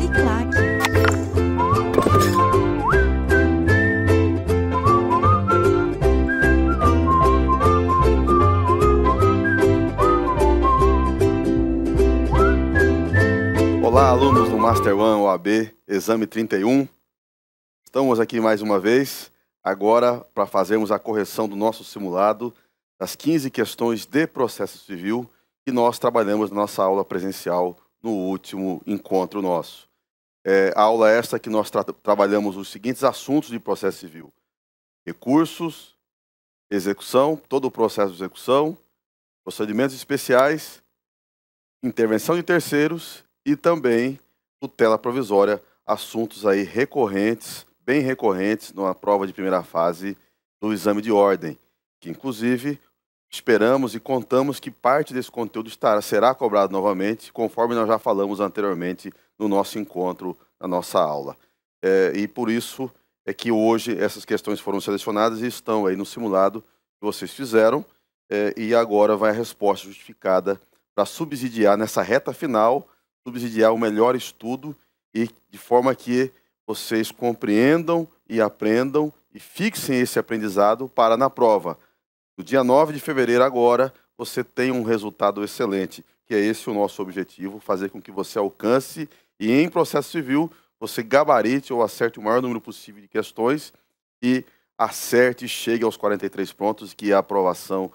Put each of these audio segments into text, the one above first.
Uniclac. Olá, alunos do Master One OAB, exame 31. Estamos aqui mais uma vez, agora para fazermos a correção do nosso simulado das 15 questões de processo civil que nós trabalhamos na nossa aula presencial no último encontro nosso. A aula esta que nós trabalhamos os seguintes assuntos de processo civil: recursos, execução, todo o processo de execução, procedimentos especiais, intervenção de terceiros e também tutela provisória, assuntos aí recorrentes, bem recorrentes na prova de primeira fase do exame de ordem, que inclusive esperamos e contamos que parte desse conteúdo será cobrado novamente, conforme nós já falamos anteriormente no nosso encontro, na nossa aula. E por isso é que hoje essas questões foram selecionadas e estão aí no simulado que vocês fizeram, e agora vai a resposta justificada para subsidiar nessa reta final, subsidiar o melhor estudo e de forma que vocês compreendam e aprendam e fixem esse aprendizado para na prova. No dia 9 de fevereiro agora, você tenha um resultado excelente, que é esse o nosso objetivo, fazer com que você alcance e em processo civil você gabarite ou acerte o maior número possível de questões e acerte e chegue aos 43 pontos, que é a aprovação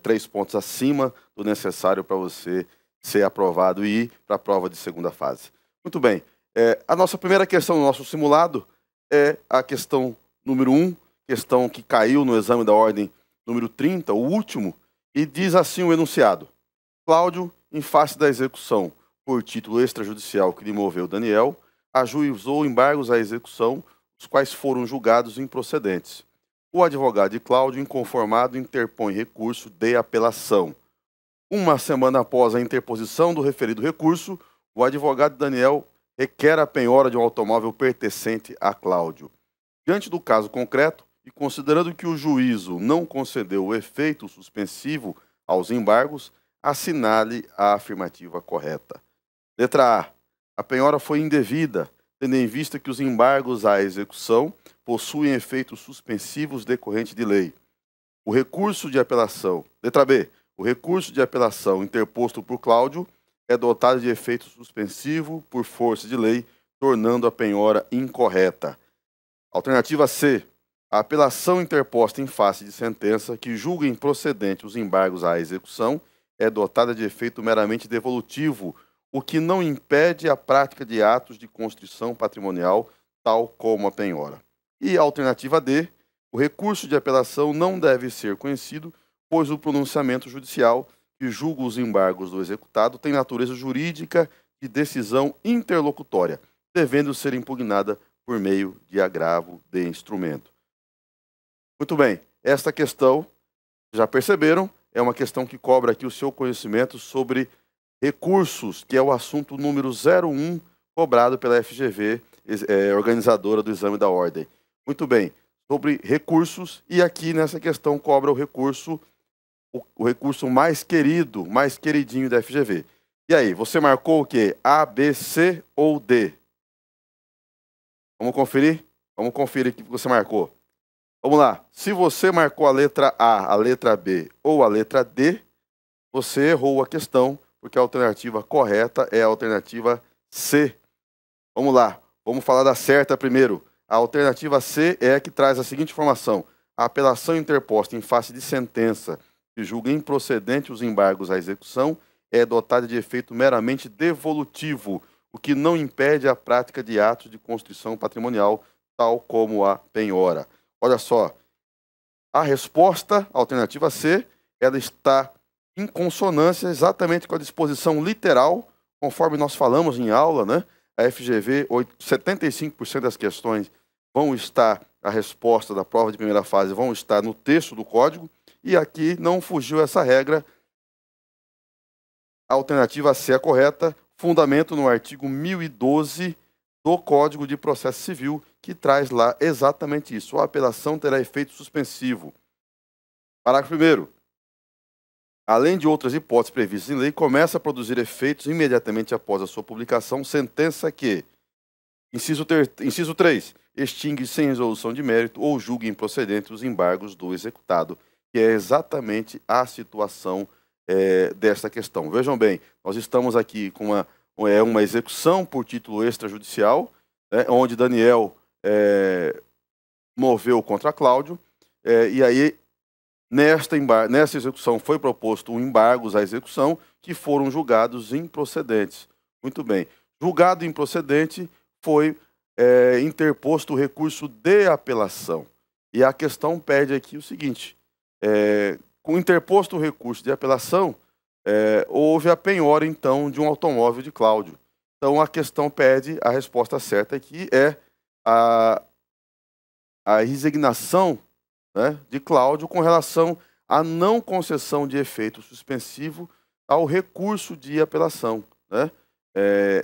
3 pontos acima do necessário para você ser aprovado e ir para a prova de segunda fase. Muito bem, a nossa primeira questão do nosso simulado é a questão número 1, questão que caiu no exame da ordem número 30, o último, e diz assim o enunciado: Cláudio, em face da execução por título extrajudicial que lhe moveu Daniel, ajuizou embargos à execução, os quais foram julgados improcedentes. O advogado de Cláudio, inconformado, interpõe recurso de apelação. Uma semana após a interposição do referido recurso, o advogado Daniel requer a penhora de um automóvel pertencente a Cláudio. Diante do caso concreto, e considerando que o juízo não concedeu o efeito suspensivo aos embargos, assinale a afirmativa correta. Letra A. A penhora foi indevida, tendo em vista que os embargos à execução possuem efeitos suspensivos decorrentes de lei. O recurso de apelação. Letra B. O recurso de apelação interposto por Cláudio é dotado de efeito suspensivo por força de lei, tornando a penhora incorreta. Alternativa C. A apelação interposta em face de sentença que julga improcedente os embargos à execução é dotada de efeito meramente devolutivo, o que não impede a prática de atos de constrição patrimonial, tal como a penhora. E a alternativa D. O recurso de apelação não deve ser conhecido, pois o pronunciamento judicial que julga os embargos do executado tem natureza jurídica de decisão interlocutória, devendo ser impugnada por meio de agravo de instrumento. Muito bem, esta questão, já perceberam, é uma questão que cobra aqui o seu conhecimento sobre recursos, que é o assunto número 01, cobrado pela FGV, organizadora do exame da ordem. Muito bem, sobre recursos, e aqui nessa questão cobra o recurso mais querido, mais queridinho da FGV. E aí, você marcou o quê? A, B, C ou D? Vamos conferir? Vamos conferir o que você marcou. Vamos lá. Se você marcou a letra A, a letra B ou a letra D, você errou a questão, porque a alternativa correta é a alternativa C. Vamos lá. Vamos falar da certa primeiro. A alternativa C é a que traz a seguinte informação: a apelação interposta em face de sentença que julga improcedente os embargos à execução é dotada de efeito meramente devolutivo, o que não impede a prática de atos de constrição patrimonial, tal como a penhora. Olha só, a resposta, a alternativa C, ela está em consonância exatamente com a disposição literal, conforme nós falamos em aula, né? A FGV, 75% das questões vão estar, a resposta da prova de primeira fase vão estar no texto do código, e aqui não fugiu essa regra. A alternativa C é correta, fundamento no artigo 1012 do Código de Processo Civil, que traz lá exatamente isso. A apelação terá efeito suspensivo. Parágrafo 1º. Além de outras hipóteses previstas em lei, começa a produzir efeitos imediatamente após a sua publicação sentença que, Inciso 3. Extingue sem resolução de mérito ou julgue improcedente os embargos do executado, que é exatamente a situação desta questão. Vejam bem, nós estamos aqui com uma execução por título extrajudicial, onde Daniel moveu contra Cláudio, e aí nessa execução foi proposto embargos à execução que foram julgados improcedentes. Muito bem. Julgado improcedente, foi interposto o recurso de apelação. E a questão pede aqui o seguinte, com interposto o recurso de apelação, houve a penhora, então, de um automóvel de Cláudio. Então, a questão pede, a resposta certa aqui é a resignação, né, de Cláudio com relação à não concessão de efeito suspensivo ao recurso de apelação, né,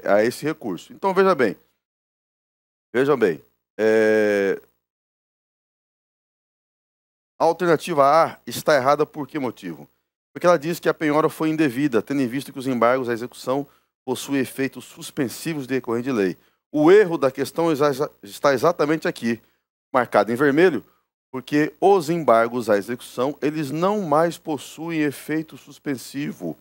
a esse recurso. Então, vejam bem, a alternativa A está errada por que motivo? Porque ela diz que a penhora foi indevida, tendo em vista que os embargos à execução possuem efeitos suspensivos decorrentes de lei. O erro da questão está exatamente aqui, marcado em vermelho, porque os embargos à execução, eles não mais possuem efeito suspensivo.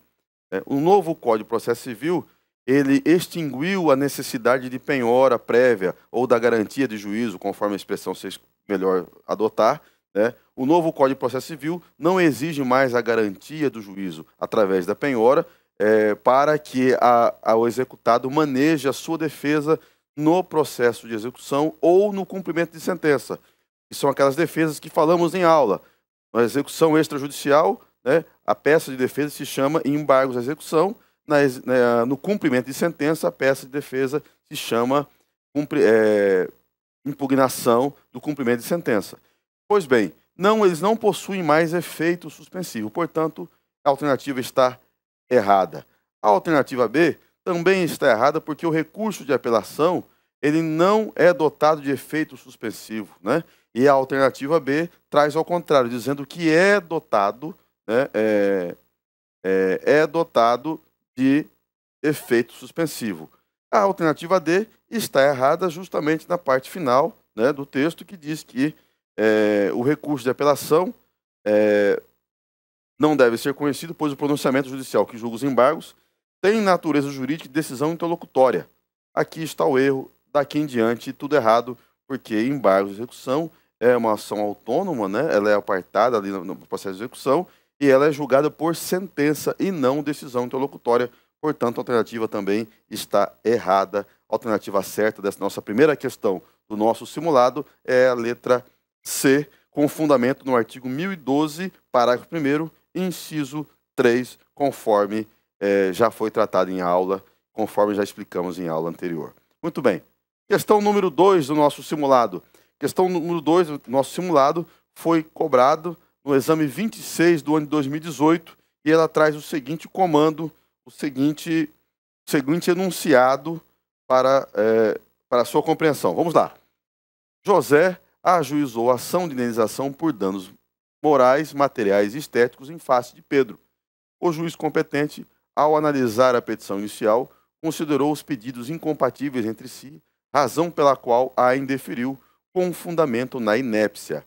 O novo Código de Processo Civil, ele extinguiu a necessidade de penhora prévia ou da garantia de juízo, conforme a expressão seja melhor adotar, né? O novo Código de Processo Civil não exige mais a garantia do juízo através da penhora para que o executado maneje a sua defesa no processo de execução ou no cumprimento de sentença, que são aquelas defesas que falamos em aula. Na execução extrajudicial, né, a peça de defesa se chama embargos à execução, no cumprimento de sentença, a peça de defesa se chama impugnação do cumprimento de sentença. Pois bem, eles não possuem mais efeito suspensivo, portanto, a alternativa está errada. A alternativa B também está errada porque o recurso de apelação ele não é dotado de efeito suspensivo, né? E a alternativa B traz ao contrário, dizendo que é dotado, né, dotado de efeito suspensivo. A alternativa D está errada justamente na parte final, né, do texto, que diz que o recurso de apelação não deve ser conhecido, pois o pronunciamento judicial que julga os embargos tem natureza jurídica de decisão interlocutória. Aqui está o erro, daqui em diante tudo errado, porque embargos de execução é uma ação autônoma, né? Ela é apartada ali no processo de execução e ela é julgada por sentença e não decisão interlocutória. Portanto, a alternativa também está errada. A alternativa certa dessa nossa primeira questão do nosso simulado é a letra C, com fundamento no artigo 1012, parágrafo 1º, inciso 3, conforme já foi tratado em aula, conforme já explicamos em aula anterior. Muito bem. Questão número 2 do nosso simulado. Questão número 2 do nosso simulado foi cobrado no exame 26 do ano de 2018 e ela traz o seguinte comando, o seguinte enunciado para a sua compreensão. Vamos lá. José ajuizou a ação de indenização por danos morais, materiais e estéticos em face de Pedro. O juiz competente, ao analisar a petição inicial, considerou os pedidos incompatíveis entre si, razão pela qual a indeferiu com fundamento na inépcia.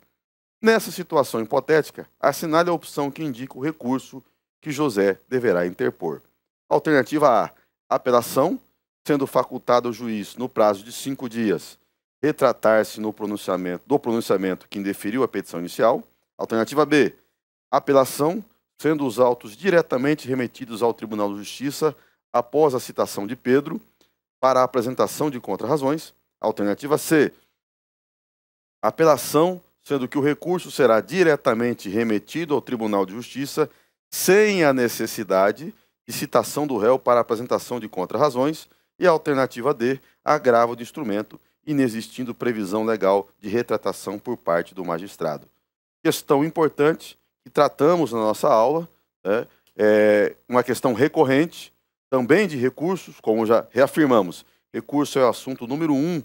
Nessa situação hipotética, assinale a opção que indica o recurso que José deverá interpor. Alternativa A, apelação, sendo facultado ao juiz, no prazo de 5 dias, retratar-se do pronunciamento que indeferiu a petição inicial. Alternativa B, apelação, sendo os autos diretamente remetidos ao Tribunal de Justiça após a citação de Pedro para a apresentação de contrarrazões. Alternativa C, apelação, sendo que o recurso será diretamente remetido ao Tribunal de Justiça sem a necessidade de citação do réu para a apresentação de contrarrazões. E a alternativa D, agravo de instrumento, inexistindo previsão legal de retratação por parte do magistrado. Questão importante que tratamos na nossa aula, né, uma questão recorrente, também de recursos, como já reafirmamos. Recurso é o assunto número 1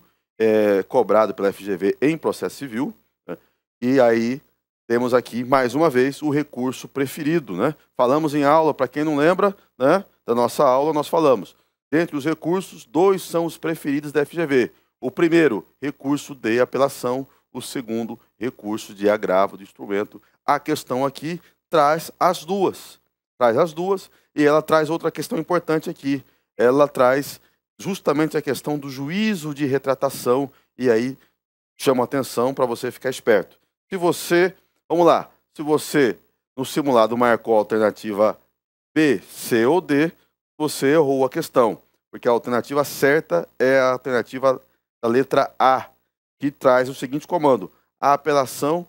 cobrado pela FGV em processo civil, né, e aí temos aqui, mais uma vez, o recurso preferido, né? Falamos em aula, para quem não lembra, né, da nossa aula, nós falamos. Dentre os recursos, 2 são os preferidos da FGV. O primeiro, recurso de apelação. O segundo, recurso de agravo do instrumento. A questão aqui traz as duas. Traz as duas e ela traz outra questão importante aqui. Ela traz justamente a questão do juízo de retratação e aí chama atenção para você ficar esperto. Se você, vamos lá, se você no simulado marcou a alternativa B, C ou D, você errou a questão, porque a alternativa certa é a alternativa da letra A, que traz o seguinte comando: a apelação,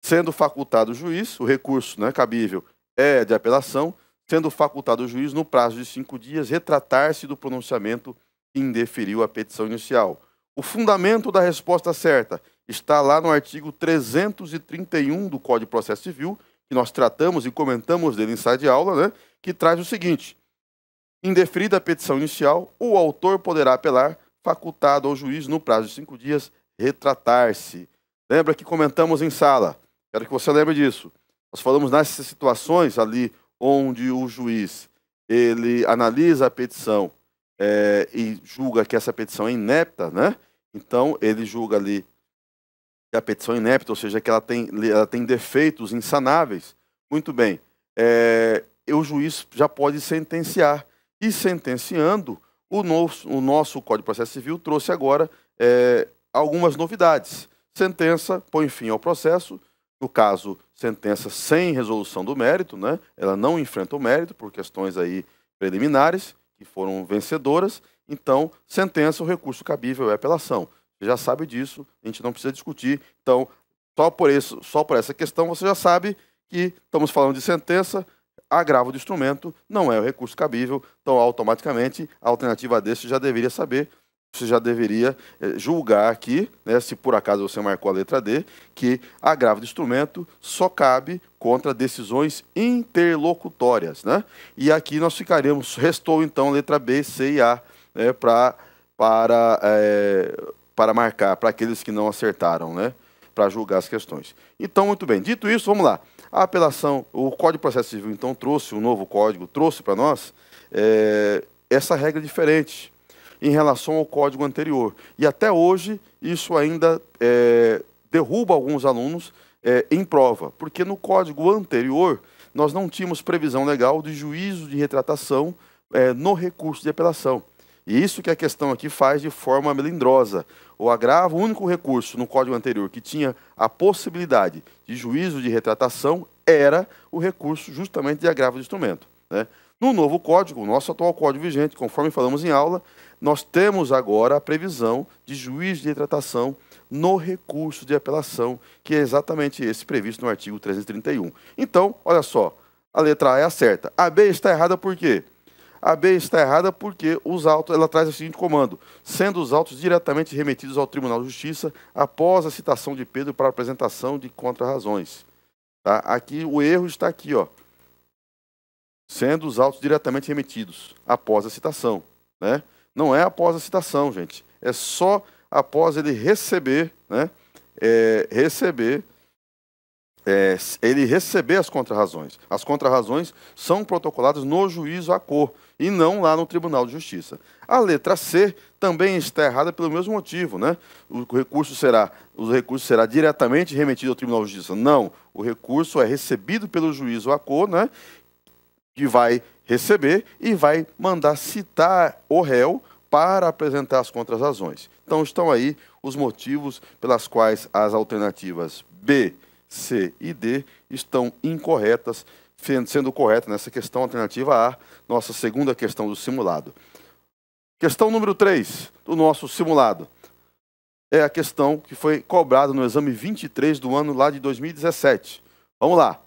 sendo facultado o juiz, o recurso cabível é de apelação, sendo facultado o juiz no prazo de 5 dias, retratar-se do pronunciamento que indeferiu a petição inicial. O fundamento da resposta certa está lá no artigo 331 do Código de Processo Civil, que nós tratamos e comentamos dele em sala de aula, que traz o seguinte: indeferida a petição inicial, o autor poderá apelar, facultado ao juiz no prazo de 5 dias, retratar-se. Lembra que comentamos em sala? Quero que você lembre disso. Nós falamos nessas situações ali onde o juiz ele analisa a petição e julga que essa petição é inepta, Então, ele julga ali que a petição é inepta, ou seja, que ela tem defeitos insanáveis. Muito bem. O juiz já pode sentenciar. E sentenciando, o nosso Código de Processo Civil trouxe agora algumas novidades. Sentença põe fim ao processo. No caso, sentença sem resolução do mérito, Ela não enfrenta o mérito por questões aí preliminares, que foram vencedoras. Então, sentença, o recurso cabível é apelação. Você já sabe disso, a gente não precisa discutir. Então, só por essa questão, você já sabe que estamos falando de sentença, agravo do instrumento, não é o recurso cabível. Então, automaticamente, a alternativa D você já deveria saber. Você já deveria julgar aqui, se por acaso você marcou a letra D, que agravo de instrumento só cabe contra decisões interlocutórias, E aqui nós restou então a letra B, C e A, para marcar, para aqueles que não acertaram, para julgar as questões. Então, muito bem, dito isso, vamos lá. A apelação, o Código de Processo Civil, então, trouxe um novo código, trouxe para nós essa regra diferente em relação ao código anterior. E até hoje, isso ainda derruba alguns alunos em prova, porque no código anterior, nós não tínhamos previsão legal de juízo de retratação no recurso de apelação. E isso que a questão aqui faz de forma melindrosa. O agravo, o único recurso no código anterior que tinha a possibilidade de juízo de retratação era o recurso justamente de agravo de instrumento. No novo código, o nosso atual código vigente, conforme falamos em aula, nós temos agora a previsão de juízo de retratação no recurso de apelação, que é exatamente esse previsto no artigo 331. Então, olha só, a letra A é a certa. A B está errada por quê? A B está errada porque os autos, ela traz o seguinte comando: sendo os autos diretamente remetidos ao Tribunal de Justiça após a citação de Pedro para apresentação de contrarrazões. Tá? Aqui, o erro está aqui, ó. Sendo os autos diretamente remetidos após a citação, Não é após a citação, gente. É só após ele receber, ele receber as contrarrazões. As contrarrazões são protocoladas no juízo à cor e não lá no Tribunal de Justiça. A letra C também está errada pelo mesmo motivo, O recurso será diretamente remetido ao Tribunal de Justiça. Não, o recurso é recebido pelo juízo à cor, que vai receber e vai mandar citar o réu para apresentar as contrarrazões. Então, estão aí os motivos pelas quais as alternativas B, C e D estão incorretas, sendo correta nessa questão alternativa A, nossa segunda questão do simulado. Questão número 3 do nosso simulado é a questão que foi cobrada no exame 23 do ano lá de 2017. Vamos lá.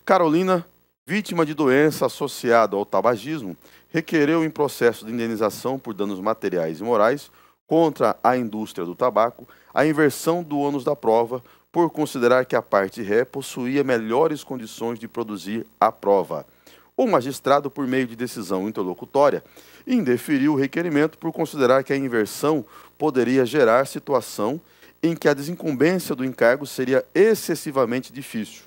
Carolina, vítima de doença associada ao tabagismo, requereu em processo de indenização por danos materiais e morais contra a indústria do tabaco a inversão do ônus da prova por considerar que a parte ré possuía melhores condições de produzir a prova. O magistrado, por meio de decisão interlocutória, indeferiu o requerimento por considerar que a inversão poderia gerar situação em que a desincumbência do encargo seria excessivamente difícil.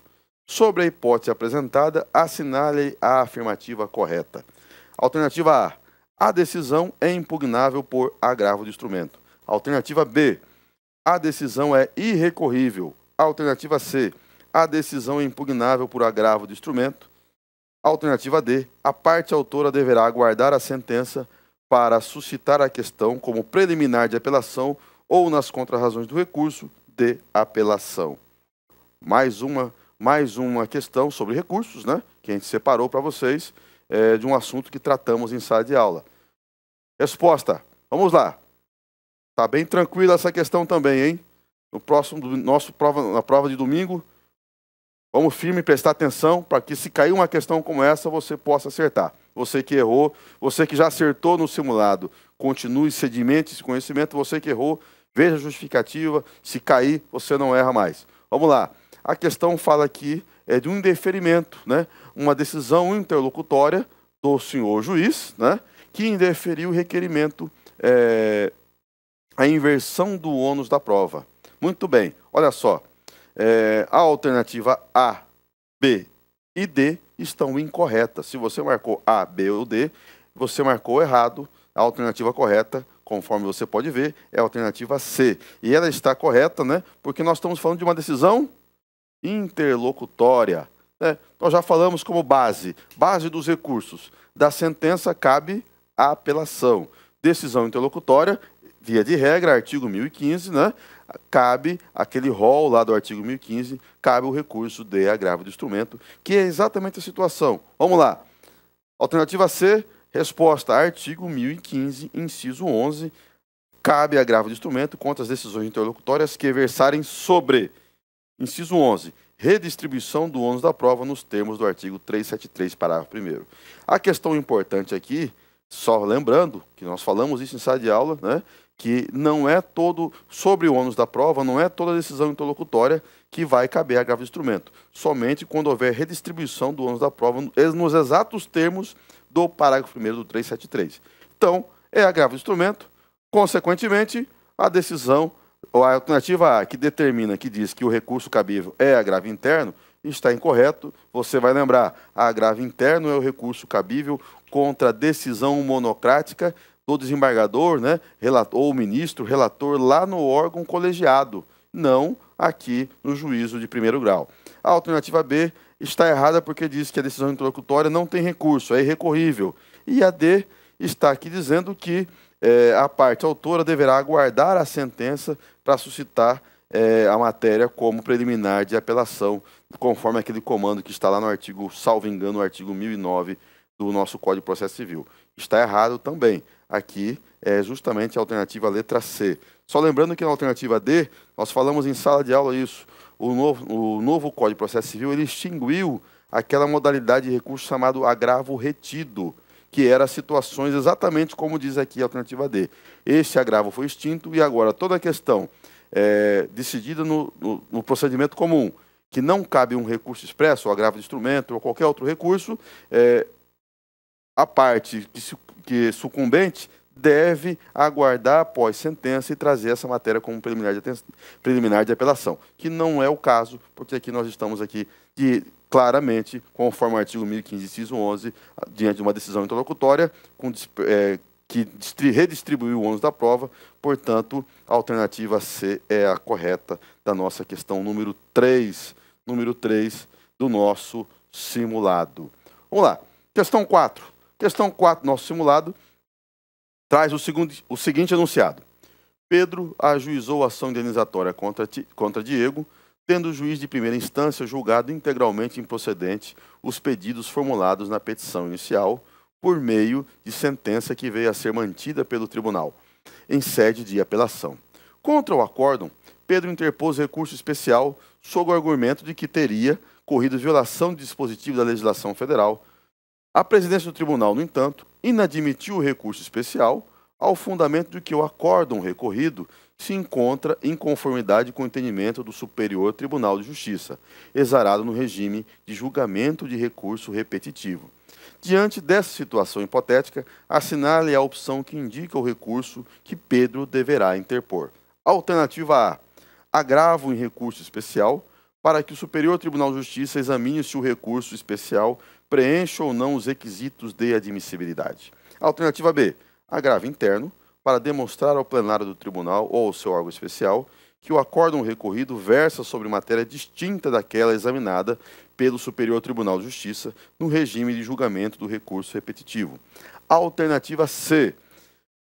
Sobre a hipótese apresentada, assinale a afirmativa correta. Alternativa A. A decisão é impugnável por agravo de instrumento. Alternativa B, a decisão é irrecorrível. Alternativa C, a decisão é impugnável por agravo do instrumento. Alternativa D, a parte autora deverá aguardar a sentença para suscitar a questão como preliminar de apelação ou nas contrarrazões do recurso de apelação. Mais uma questão sobre recursos, né, que a gente separou para vocês, de um assunto que tratamos em sala de aula. Resposta, vamos lá. Tá bem tranquila essa questão também, hein? No próximo na prova de domingo, vamos firme prestar atenção para que, se cair uma questão como essa, você possa acertar. Você que errou, você que já acertou no simulado, continue, sedimente esse conhecimento. Você que errou, veja a justificativa. Se cair, você não erra mais. Vamos lá. A questão fala aqui de um indeferimento, né? Uma decisão interlocutória do senhor juiz, né? Que indeferiu o requerimento, a inversão do ônus da prova. Muito bem, olha só. A alternativa A, B e D estão incorretas. Se você marcou A, B ou D, você marcou errado. A alternativa correta, conforme você pode ver, é a alternativa C. E ela está correta, né? Porque nós estamos falando de uma decisão interlocutória, né? Nós já falamos como base dos recursos. Da sentença cabe a apelação. Decisão interlocutória, via de regra, artigo 1015, né? Cabe aquele rol lá do artigo 1015, cabe o recurso de agravo do instrumento, que é exatamente a situação. Vamos lá. Alternativa C, resposta, artigo 1015, inciso 11, cabe agravo de instrumento contra as decisões interlocutórias que versarem sobre, inciso 11, redistribuição do ônus da prova nos termos do artigo 373, parágrafo 1º. A questão importante aqui, só lembrando que nós falamos isso em sala de aula, né, que não é todo, sobre o ônus da prova, não é toda decisão interlocutória que vai caber agravo de instrumento. Somente quando houver redistribuição do ônus da prova nos exatos termos do parágrafo 1º do 373. Então, é agravo de instrumento, consequentemente, a decisão, ou a alternativa A, que determina, que diz que o recurso cabível é agravo interno, está incorreto. Você vai lembrar, agravo interno é o recurso cabível contra a decisão monocrática do desembargador, né, ou ministro, relator, lá no órgão colegiado, não aqui no juízo de primeiro grau. A alternativa B está errada porque diz que a decisão interlocutória não tem recurso, é irrecorrível. E a D está aqui dizendo que a parte autora deverá aguardar a sentença para suscitar a matéria como preliminar de apelação, conforme aquele comando que está lá no artigo, salvo engano, no artigo 1009 do nosso Código de Processo Civil. Está errado também. Aqui é justamente a alternativa letra C. Só lembrando que na alternativa D, nós falamos em sala de aula isso, o novo Código de Processo Civil, ele extinguiu aquela modalidade de recurso chamado agravo retido, que era situações exatamente como diz aqui a alternativa D. Esse agravo foi extinto e agora toda a questão decidida no procedimento comum, que não cabe um recurso expresso, ou agravo de instrumento, ou qualquer outro recurso, a parte que sucumbente deve aguardar após sentença e trazer essa matéria como preliminar de apelação, que não é o caso, porque aqui nós estamos claramente, conforme o artigo 1015, inciso 11, diante de uma decisão interlocutória que redistribuiu o ônus da prova. Portanto, a alternativa C é a correta da nossa questão número 3 do nosso simulado. Vamos lá. Questão 4. Questão 4 do nosso simulado traz o seguinte enunciado. Pedro ajuizou ação indenizatória contra Diego, tendo o juiz de primeira instância julgado integralmente improcedente os pedidos formulados na petição inicial por meio de sentença que veio a ser mantida pelo tribunal, em sede de apelação. Contra o acórdão, Pedro interpôs recurso especial sob o argumento de que teria corrido violação de dispositivo da legislação federal. A presidência do tribunal, no entanto, inadmitiu o recurso especial ao fundamento de que o acórdão recorrido se encontra em conformidade com o entendimento do Superior Tribunal de Justiça, exarado no regime de julgamento de recurso repetitivo. Diante dessa situação hipotética, assinale a opção que indica o recurso que Pedro deverá interpor. Alternativa A. Agravo em recurso especial para que o Superior Tribunal de Justiça examine se o recurso especial preenche ou não os requisitos de admissibilidade. Alternativa B. Agravo interno para demonstrar ao plenário do tribunal ou ao seu órgão especial que o acórdão recorrido versa sobre matéria distinta daquela examinada pelo Superior Tribunal de Justiça no regime de julgamento do recurso repetitivo. Alternativa C.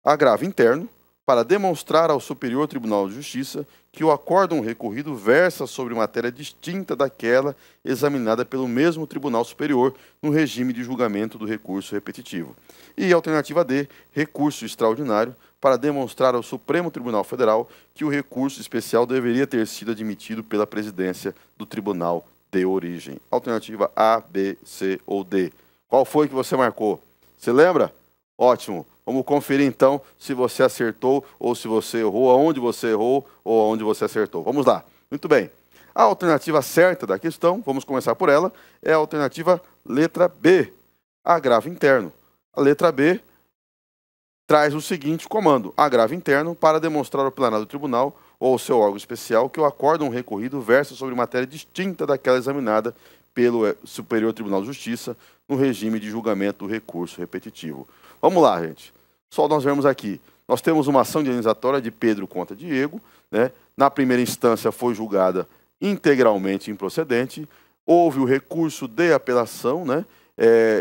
Agravo interno, para demonstrar ao Superior Tribunal de Justiça que o acórdão recorrido versa sobre matéria distinta daquela examinada pelo mesmo Tribunal Superior no regime de julgamento do recurso repetitivo. E alternativa D, recurso extraordinário, para demonstrar ao Supremo Tribunal Federal que o recurso especial deveria ter sido admitido pela presidência do Tribunal de origem. Alternativa A, B, C ou D. Qual foi que você marcou? Você lembra? Ótimo. Vamos conferir então se você acertou ou se você errou, aonde você errou ou aonde você acertou. Vamos lá. Muito bem. A alternativa certa da questão, vamos começar por ela, é a alternativa letra B, agravo interno. A letra B traz o seguinte comando: agravo interno para demonstrar ao plenário do tribunal ou ao seu órgão especial que o acórdão recorrido versa sobre matéria distinta daquela examinada pelo Superior Tribunal de Justiça no regime de julgamento do recurso repetitivo. Vamos lá, gente. Só nós vemos aqui. Nós temos uma ação indenizatória de Pedro contra Diego, né? Na primeira instância foi julgada integralmente improcedente. Houve o recurso de apelação, né?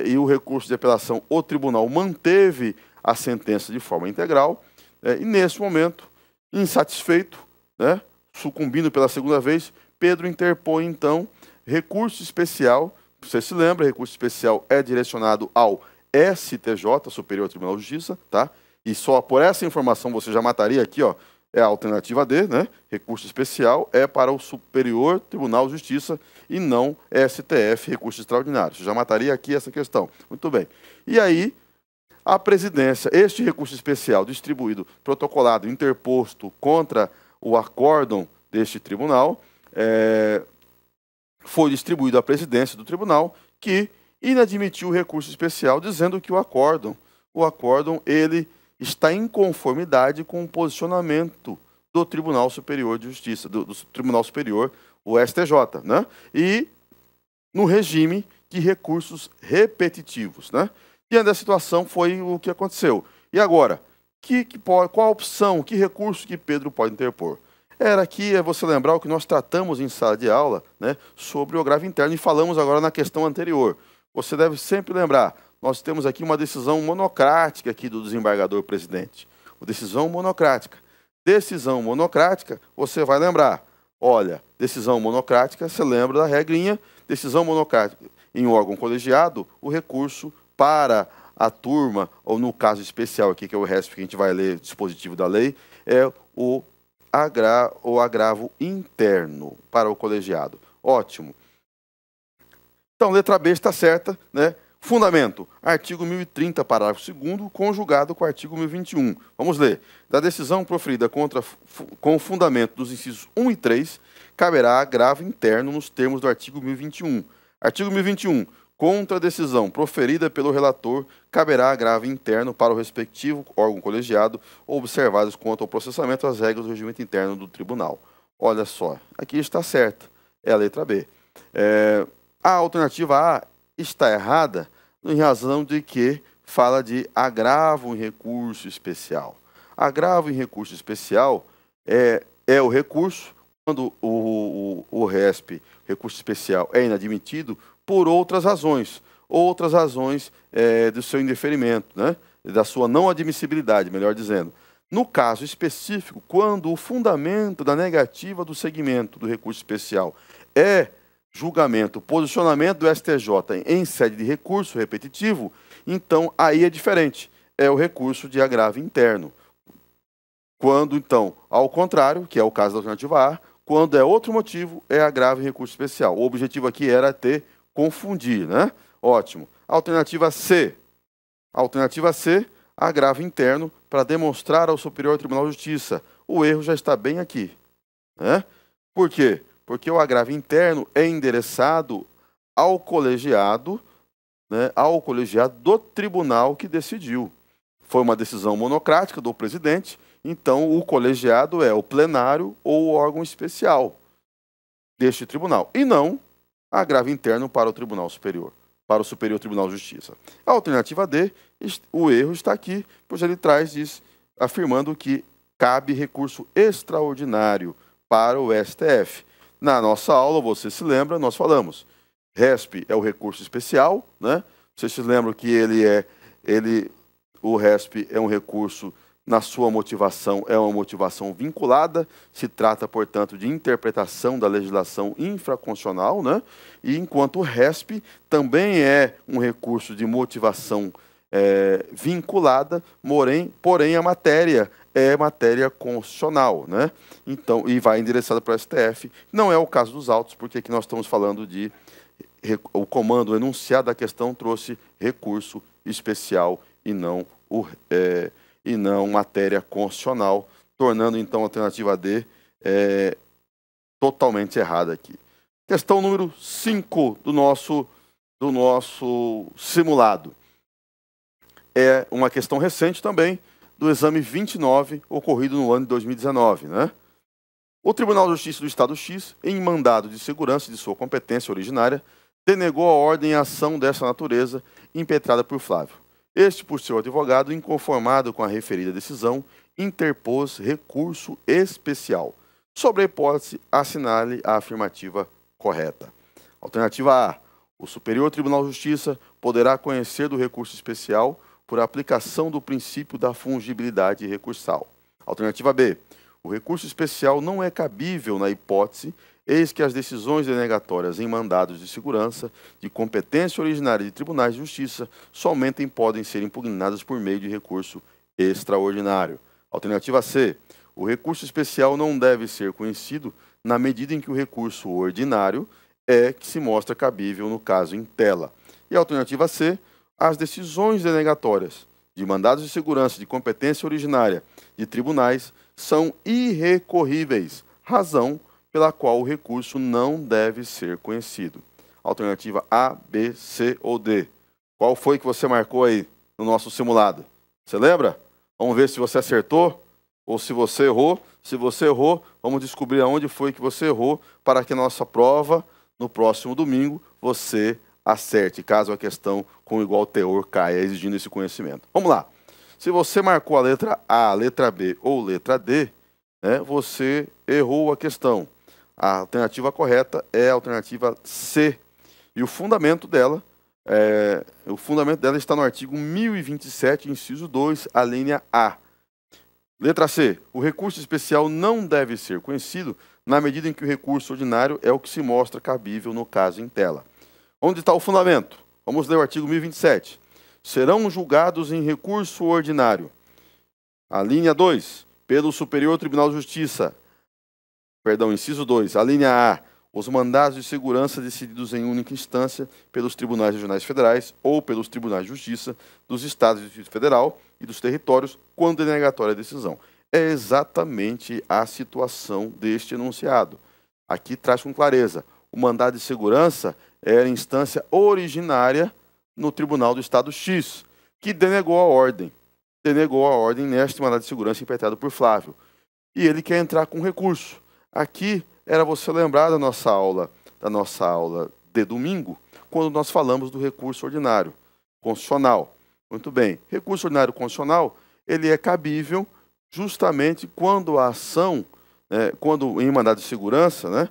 E o recurso de apelação, o tribunal manteve a sentença de forma integral. E nesse momento, insatisfeito, né? Sucumbindo pela segunda vez, Pedro interpõe então recurso especial. Você se lembra, recurso especial é direcionado ao STJ, Superior Tribunal de Justiça, tá? E só por essa informação você já mataria aqui, ó, é a alternativa D, né? Recurso especial é para o Superior Tribunal de Justiça e não STF, recurso extraordinário. Você já mataria aqui essa questão. Muito bem. E aí, a presidência, este recurso especial distribuído, protocolado, interposto contra o acórdão deste tribunal, foi distribuído à presidência do tribunal, que inadmitiu o recurso especial, dizendo que o acórdão ele está em conformidade com o posicionamento do Tribunal Superior de Justiça, do Tribunal Superior, o STJ, né? E no regime de recursos repetitivos, né? Diante da situação foi o que aconteceu. E agora, qual a opção, que recurso que Pedro pode interpor? Era aqui, você lembrar o que nós tratamos em sala de aula, né, sobre o agravo interno, e falamos agora na questão anterior. Você deve sempre lembrar, nós temos aqui uma decisão monocrática aqui do desembargador presidente. Uma decisão monocrática. Decisão monocrática, você vai lembrar. Olha, decisão monocrática, você lembra da regrinha, decisão monocrática em órgão colegiado, o recurso para a turma, ou no caso especial aqui, que é o RESP, que a gente vai ler, dispositivo da lei, é o agravo interno para o colegiado. Ótimo. Então, letra B está certa, né? Fundamento, artigo 1030, parágrafo 2º, conjugado com o artigo 1021. Vamos ler. Da decisão proferida com o fundamento dos incisos 1 e 3, caberá agravo interno nos termos do artigo 1021. Artigo 1021. Contra a decisão proferida pelo relator, caberá agravo interno para o respectivo órgão colegiado, observados quanto ao processamento as regras do regimento interno do tribunal. Olha só, aqui está certa, é a letra B. A alternativa A está errada em razão de que fala de agravo em recurso especial. Agravo em recurso especial é o recurso quando o RESP, recurso especial, é inadmitido por outras razões do seu indeferimento, né? Da sua não admissibilidade, melhor dizendo. No caso específico, quando o fundamento da negativa do segmento do recurso especial é julgamento, posicionamento do STJ em sede de recurso repetitivo, então aí é diferente, é o recurso de agravo interno. Quando, então, ao contrário, que é o caso da alternativa A, quando é outro motivo, é agravo em recurso especial. O objetivo aqui era confundir, né? Ótimo. Alternativa C. Alternativa C, agravo interno para demonstrar ao Superior Tribunal de Justiça. O erro já está bem aqui, né? Por quê? Porque o agravo interno é endereçado ao colegiado, né, ao colegiado do tribunal que decidiu. Foi uma decisão monocrática do presidente, então o colegiado é o plenário ou o órgão especial deste tribunal, e não agravo interno para o Tribunal Superior, para o Superior Tribunal de Justiça. A alternativa D, o erro está aqui, pois ele diz afirmando que cabe recurso extraordinário para o STF. Na nossa aula, você se lembra, nós falamos, RESP é o recurso especial, né? Vocês se lembram que o RESP é um recurso, na sua motivação, é uma motivação vinculada, se trata, portanto, de interpretação da legislação infraconstitucional, né? E enquanto o RESP também é um recurso de motivação vinculada, porém a matéria é matéria constitucional, né? Então, e vai endereçada para o STF. Não é o caso dos autos, porque aqui nós estamos falando de o comando, o enunciado da questão trouxe recurso especial e não matéria constitucional, tornando então a alternativa D totalmente errada aqui. Questão número 5 do nosso simulado. É uma questão recente também, do exame 29, ocorrido no ano de 2019, né? O Tribunal de Justiça do Estado X, em mandado de segurança de sua competência originária, denegou a ordem e ação dessa natureza impetrada por Flávio. Este, por seu advogado, inconformado com a referida decisão, interpôs recurso especial. Sobre a hipótese, assinale a afirmativa correta. Alternativa A. O Superior Tribunal de Justiça poderá conhecer do recurso especial por aplicação do princípio da fungibilidade recursal. Alternativa B. O recurso especial não é cabível na hipótese, eis que as decisões denegatórias em mandados de segurança de competência originária de tribunais de justiça somente podem ser impugnadas por meio de recurso extraordinário. Alternativa C. O recurso especial não deve ser conhecido na medida em que o recurso ordinário é que se mostra cabível no caso em tela. E a alternativa C. As decisões denegatórias de mandados de segurança de competência originária de tribunais são irrecorríveis, razão pela qual o recurso não deve ser conhecido. Alternativa A, B, C ou D. Qual foi que você marcou aí no nosso simulado? Você lembra? Vamos ver se você acertou ou se você errou. Se você errou, vamos descobrir aonde foi que você errou para que a nossa prova, no próximo domingo, você acerte, caso a questão com igual teor caia, exigindo esse conhecimento. Vamos lá. Se você marcou a letra A, a letra B ou letra D, né, você errou a questão. A alternativa correta é a alternativa C. E o fundamento dela está no artigo 1027, inciso 2, a linha A. Letra C. O recurso especial não deve ser conhecido na medida em que o recurso ordinário é o que se mostra cabível no caso em tela. Onde está o fundamento? Vamos ler o artigo 1027. Serão julgados em recurso ordinário. A linha 2, pelo Superior Tribunal de Justiça. Perdão, inciso 2, a linha A. Os mandados de segurança decididos em única instância pelos tribunais regionais federais ou pelos tribunais de justiça dos estados e do Distrito Federal e dos territórios, quando denegatória a decisão. É exatamente a situação deste enunciado. Aqui traz com clareza. O mandado de segurança é a instância originária no Tribunal do Estado X, que denegou a ordem. Denegou a ordem neste mandado de segurança impetrado por Flávio. E ele quer entrar com recurso. Aqui era você lembrar da nossa aula de domingo, quando nós falamos do recurso ordinário constitucional. Muito bem. Recurso ordinário constitucional, ele é cabível justamente quando a ação, quando em mandado de segurança, né,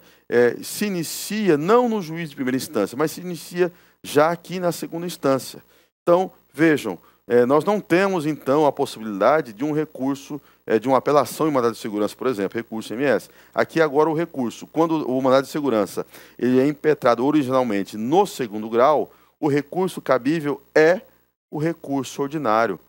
se inicia não no juiz de primeira instância, mas se inicia já aqui na segunda instância. Então, vejam, nós não temos, então, a possibilidade de um recurso, de uma apelação em mandado de segurança, por exemplo, recurso MS. Aqui agora o recurso, quando o mandado de segurança ele é impetrado originalmente no segundo grau, o recurso cabível é o recurso ordinário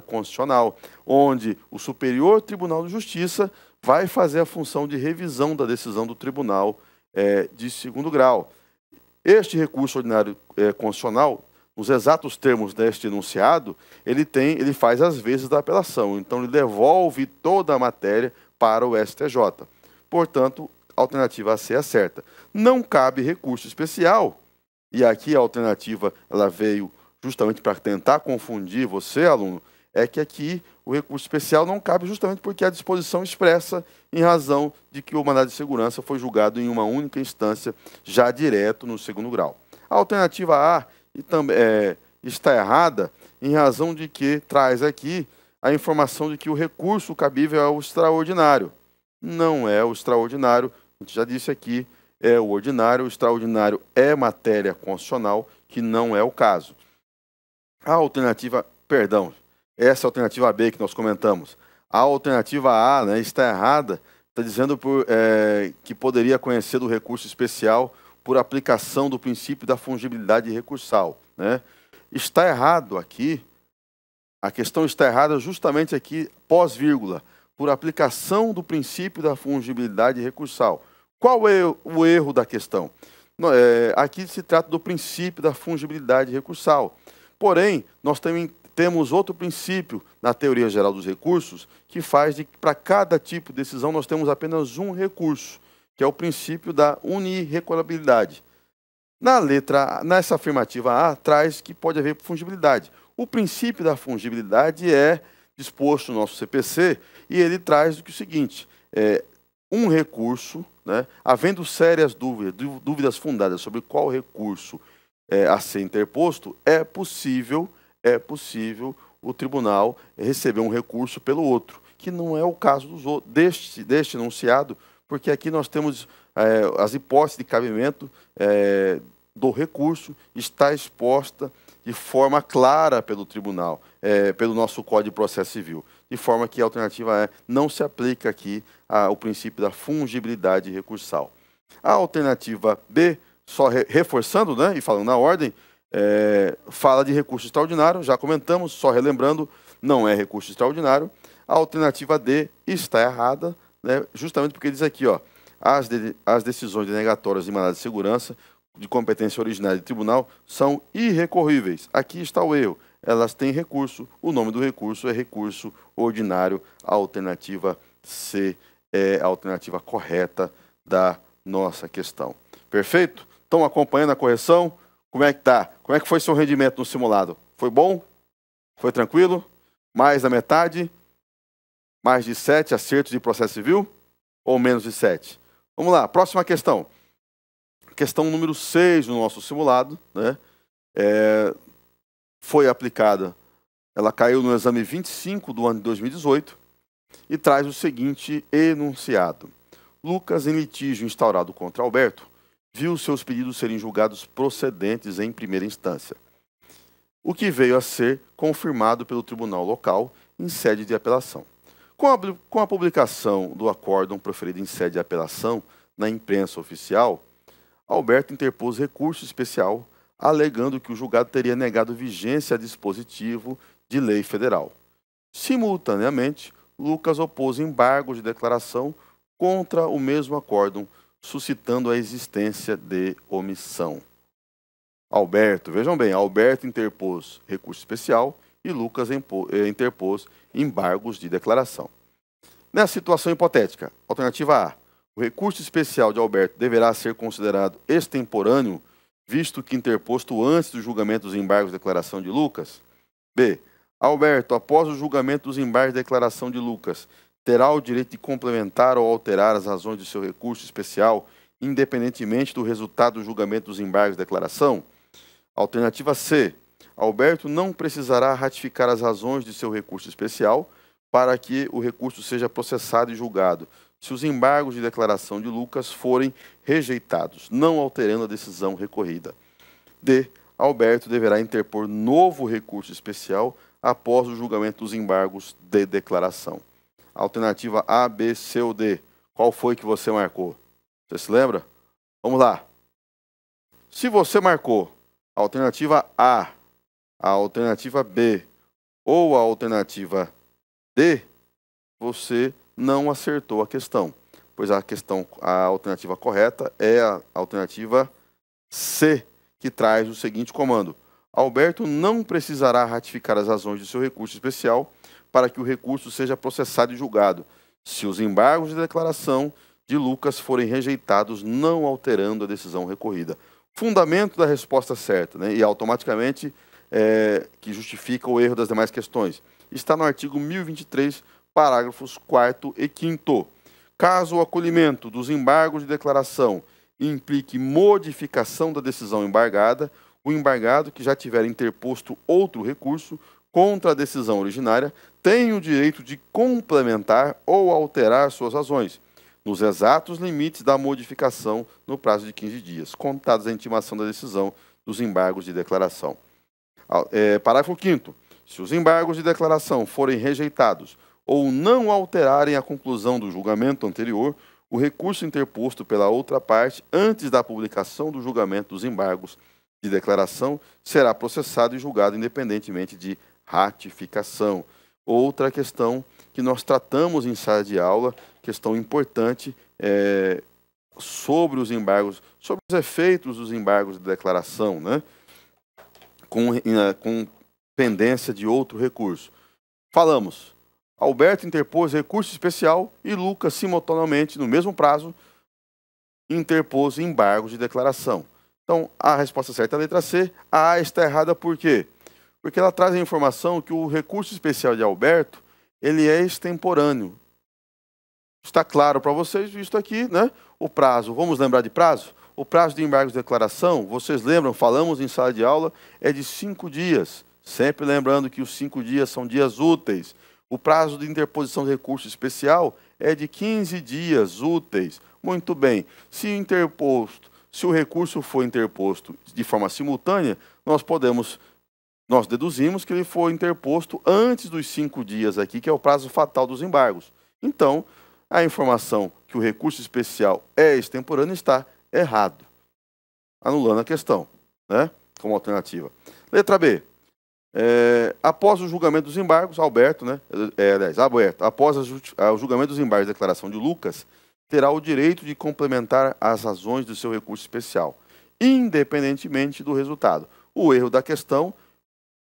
constitucional, onde o Superior Tribunal de Justiça vai fazer a função de revisão da decisão do tribunal de segundo grau. Este recurso ordinário constitucional, nos exatos termos deste enunciado, ele faz as vezes da apelação. Então, ele devolve toda a matéria para o STJ. Portanto, a alternativa C é certa. Não cabe recurso especial, e aqui a alternativa ela veio justamente para tentar confundir você, aluno, é que aqui o recurso especial não cabe justamente porque a disposição expressa em razão de que o mandado de segurança foi julgado em uma única instância, já direto no segundo grau. A alternativa A está errada em razão de que traz aqui a informação de que o recurso cabível é o extraordinário. Não é o extraordinário, a gente já disse aqui, é o ordinário. O extraordinário é matéria constitucional, que não é o caso. A alternativa, perdão, essa alternativa B que nós comentamos. A alternativa A, né, está errada, está dizendo que poderia conhecer do recurso especial por aplicação do princípio da fungibilidade recursal, né? Está errado aqui, a questão está errada justamente aqui, pós-vírgula, por aplicação do princípio da fungibilidade recursal. Qual é o erro da questão? Aqui se trata do princípio da fungibilidade recursal. Porém, nós também temos outro princípio na teoria geral dos recursos que faz de que para cada tipo de decisão nós temos apenas um recurso, que é o princípio da unirrecursabilidade. Nessa afirmativa A, traz que pode haver fungibilidade. O princípio da fungibilidade é disposto no nosso CPC e ele traz o seguinte, um recurso, né, havendo sérias dúvidas fundadas sobre qual recurso a ser interposto, é possível o tribunal receber um recurso pelo outro, que não é o caso deste enunciado, porque aqui nós temos as hipóteses de cabimento do recurso, está exposta de forma clara pelo tribunal, pelo nosso Código de Processo Civil, de forma que a alternativa não se aplica aqui ao princípio da fungibilidade recursal. A alternativa B, só reforçando, né, e falando na ordem, fala de recurso extraordinário, já comentamos, só relembrando, não é recurso extraordinário. A alternativa D está errada, né, justamente porque diz aqui, ó, as decisões denegatórias de mandado de segurança de competência originária do tribunal são irrecorríveis. Aqui está o erro. Elas têm recurso, o nome do recurso é recurso ordinário. A alternativa C é a alternativa correta da nossa questão. Perfeito? Estão acompanhando a correção? Como é que tá? Como é que foi seu rendimento no simulado? Foi bom? Foi tranquilo? Mais da metade? Mais de 7 acertos de processo civil? Ou menos de 7? Vamos lá, próxima questão. Questão número 6 no nosso simulado, né? Foi aplicada, ela caiu no exame 25 do ano de 2018 e traz o seguinte enunciado. Lucas, em litígio instaurado contra Alberto, viu seus pedidos serem julgados procedentes em primeira instância, o que veio a ser confirmado pelo tribunal local em sede de apelação. Com a publicação do acórdão proferido em sede de apelação na imprensa oficial, Alberto interpôs recurso especial, alegando que o julgado teria negado vigência a dispositivo de lei federal. Simultaneamente, Lucas opôs embargo de declaração contra o mesmo acórdão, suscitando a existência de omissão. Alberto, vejam bem, Alberto interpôs recurso especial e Lucas interpôs embargos de declaração. Nessa situação hipotética, alternativa A, o recurso especial de Alberto deverá ser considerado extemporâneo, visto que interposto antes do julgamento dos embargos de declaração de Lucas? B. Alberto, após o julgamento dos embargos de declaração de Lucas, terá o direito de complementar ou alterar as razões de seu recurso especial, independentemente do resultado do julgamento dos embargos de declaração? Alternativa C. Alberto não precisará ratificar as razões de seu recurso especial para que o recurso seja processado e julgado, se os embargos de declaração de Lucas forem rejeitados, não alterando a decisão recorrida. D. Alberto deverá interpor novo recurso especial após o julgamento dos embargos de declaração. Alternativa A, B, C ou D. Qual foi que você marcou? Você se lembra? Vamos lá. Se você marcou a alternativa A, a alternativa B ou a alternativa D, você não acertou a questão, pois a alternativa correta é a alternativa C, que traz o seguinte comando. Alberto não precisará ratificar as razões de seu recurso especial para que o recurso seja processado e julgado, se os embargos de declaração de Lucas forem rejeitados, não alterando a decisão recorrida. Fundamento da resposta certa, né, e automaticamente que justifica o erro das demais questões, está no artigo 1023, parágrafos 4º e 5º. Caso o acolhimento dos embargos de declaração implique modificação da decisão embargada, o embargado que já tiver interposto outro recurso contra a decisão originária tem o direito de complementar ou alterar suas razões, nos exatos limites da modificação no prazo de 15 dias, contados a intimação da decisão dos embargos de declaração. Parágrafo 5º. Se os embargos de declaração forem rejeitados ou não alterarem a conclusão do julgamento anterior, o recurso interposto pela outra parte antes da publicação do julgamento dos embargos de declaração será processado e julgado independentemente de ratificação. Outra questão que nós tratamos em sala de aula, questão importante, sobre os embargos, sobre os efeitos dos embargos de declaração, né? Com pendência de outro recurso. Falamos, Alberto interpôs recurso especial e Lucas, simultaneamente, no mesmo prazo, interpôs embargos de declaração. Então, a resposta certa é a letra C. A A está errada por quê? Porque ela traz a informação que o recurso especial de Alberto, ele é extemporâneo. Está claro para vocês, visto aqui, né? O prazo, vamos lembrar de prazo? O prazo de embargos de declaração, vocês lembram, falamos em sala de aula, é de 5 dias. Sempre lembrando que os 5 dias são dias úteis. O prazo de interposição de recurso especial é de 15 dias úteis. Muito bem. Se o recurso for interposto de forma simultânea, nós deduzimos que ele foi interposto antes dos 5 dias aqui, que é o prazo fatal dos embargos. Então, a informação que o recurso especial é extemporâneo está errado, anulando a questão, né? Como alternativa. Letra B. Após o julgamento dos embargos, Alberto, né? Após o julgamento dos embargos de declaração de Lucas, terá o direito de complementar as razões do seu recurso especial, independentemente do resultado. O erro da questão,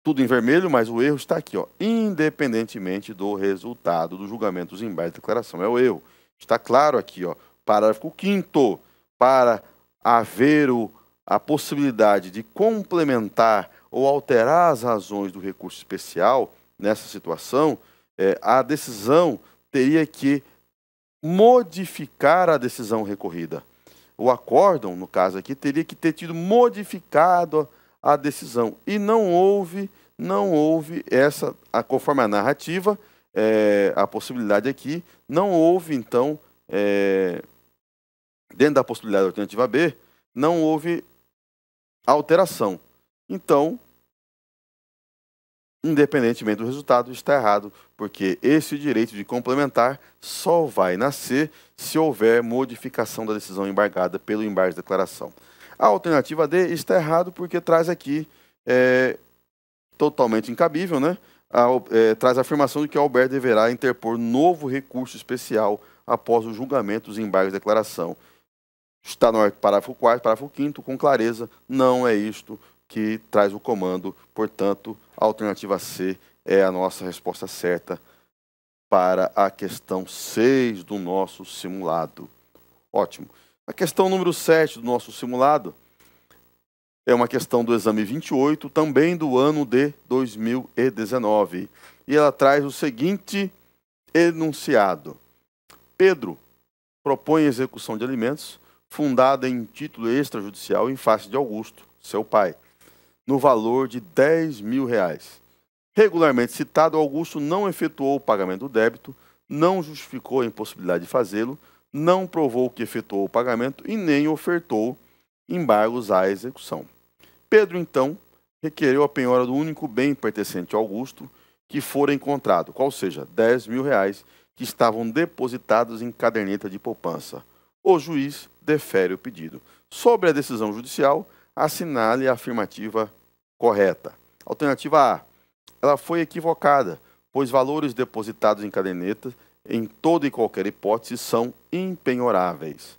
tudo em vermelho, mas o erro está aqui, ó, independentemente do resultado do julgamento dos embargos de declaração. É o erro. Está claro aqui, ó, parágrafo 5º, para haver a possibilidade de complementar ou alterar as razões do recurso especial, nessa situação, a decisão teria que modificar a decisão recorrida. O acórdão, no caso aqui, teria que ter tido modificado a decisão. E não houve essa, conforme a narrativa, a possibilidade aqui, não houve, então, dentro da possibilidade da alternativa B, não houve alteração. Então, independentemente do resultado, está errado, porque esse direito de complementar só vai nascer se houver modificação da decisão embargada pelo embargo de declaração. A alternativa D está errado porque traz aqui, totalmente incabível, né? Traz a afirmação de que Alberto deverá interpor novo recurso especial após o julgamento dos embargos de declaração. Está no parágrafo 4º, parágrafo 5º, com clareza, não é isto que traz o comando. Portanto, a alternativa C é a nossa resposta certa para a questão 6 do nosso simulado. Ótimo. A questão número 7 do nosso simulado é uma questão do exame 28, também do ano de 2019. E ela traz o seguinte enunciado. Pedro propõe execução de alimentos fundada em título extrajudicial em face de Augusto, seu pai, no valor de R$10.000. Regularmente citado, Augusto não efetuou o pagamento do débito, não justificou a impossibilidade de fazê-lo, não provou que efetuou o pagamento e nem ofertou embargos à execução. Pedro, então, requereu a penhora do único bem pertencente a Augusto que fora encontrado, qual seja, R$10.000, que estavam depositados em caderneta de poupança. O juiz defere o pedido. Sobre a decisão judicial, assinale a afirmativa correta. Alternativa A. Ela foi equivocada, pois valores depositados em caderneta, em toda e qualquer hipótese, são impenhoráveis.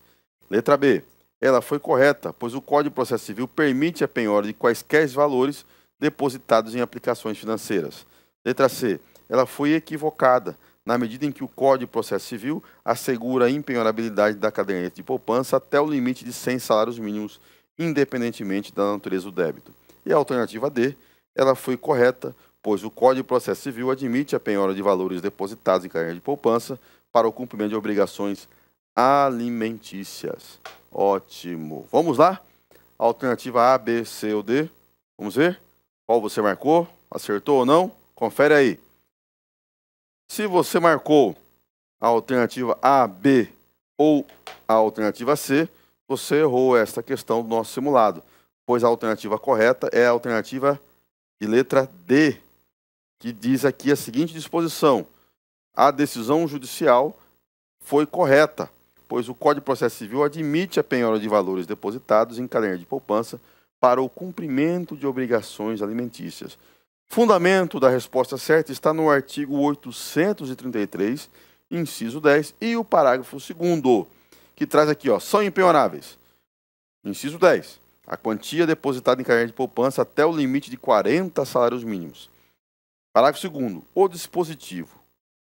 Letra B. Ela foi correta, pois o Código de Processo Civil permite a penhora de quaisquer valores depositados em aplicações financeiras. Letra C. Ela foi equivocada, na medida em que o Código de Processo Civil assegura a impenhorabilidade da caderneta de poupança até o limite de 100 salários mínimos, independentemente da natureza do débito. E a alternativa D, ela foi correta, pois o Código de Processo Civil admite a penhora de valores depositados em caderneta de poupança para o cumprimento de obrigações alimentícias. Ótimo. Vamos lá? Alternativa A, B, C ou D. Vamos ver? Qual você marcou? Acertou ou não? Confere aí. Se você marcou a alternativa A, B ou a alternativa C, você errou esta questão do nosso simulado, pois a alternativa correta é a alternativa de letra D, que diz aqui a seguinte disposição: a decisão judicial foi correta, pois o Código de Processo Civil admite a penhora de valores depositados em caderneta de poupança para o cumprimento de obrigações alimentícias. Fundamento da resposta certa está no artigo 833, inciso 10, e o parágrafo 2º, que traz aqui, são impenhoráveis. Inciso 10. A quantia depositada em caderneta de poupança até o limite de 40 salários mínimos. Parágrafo 2º. O dispositivo,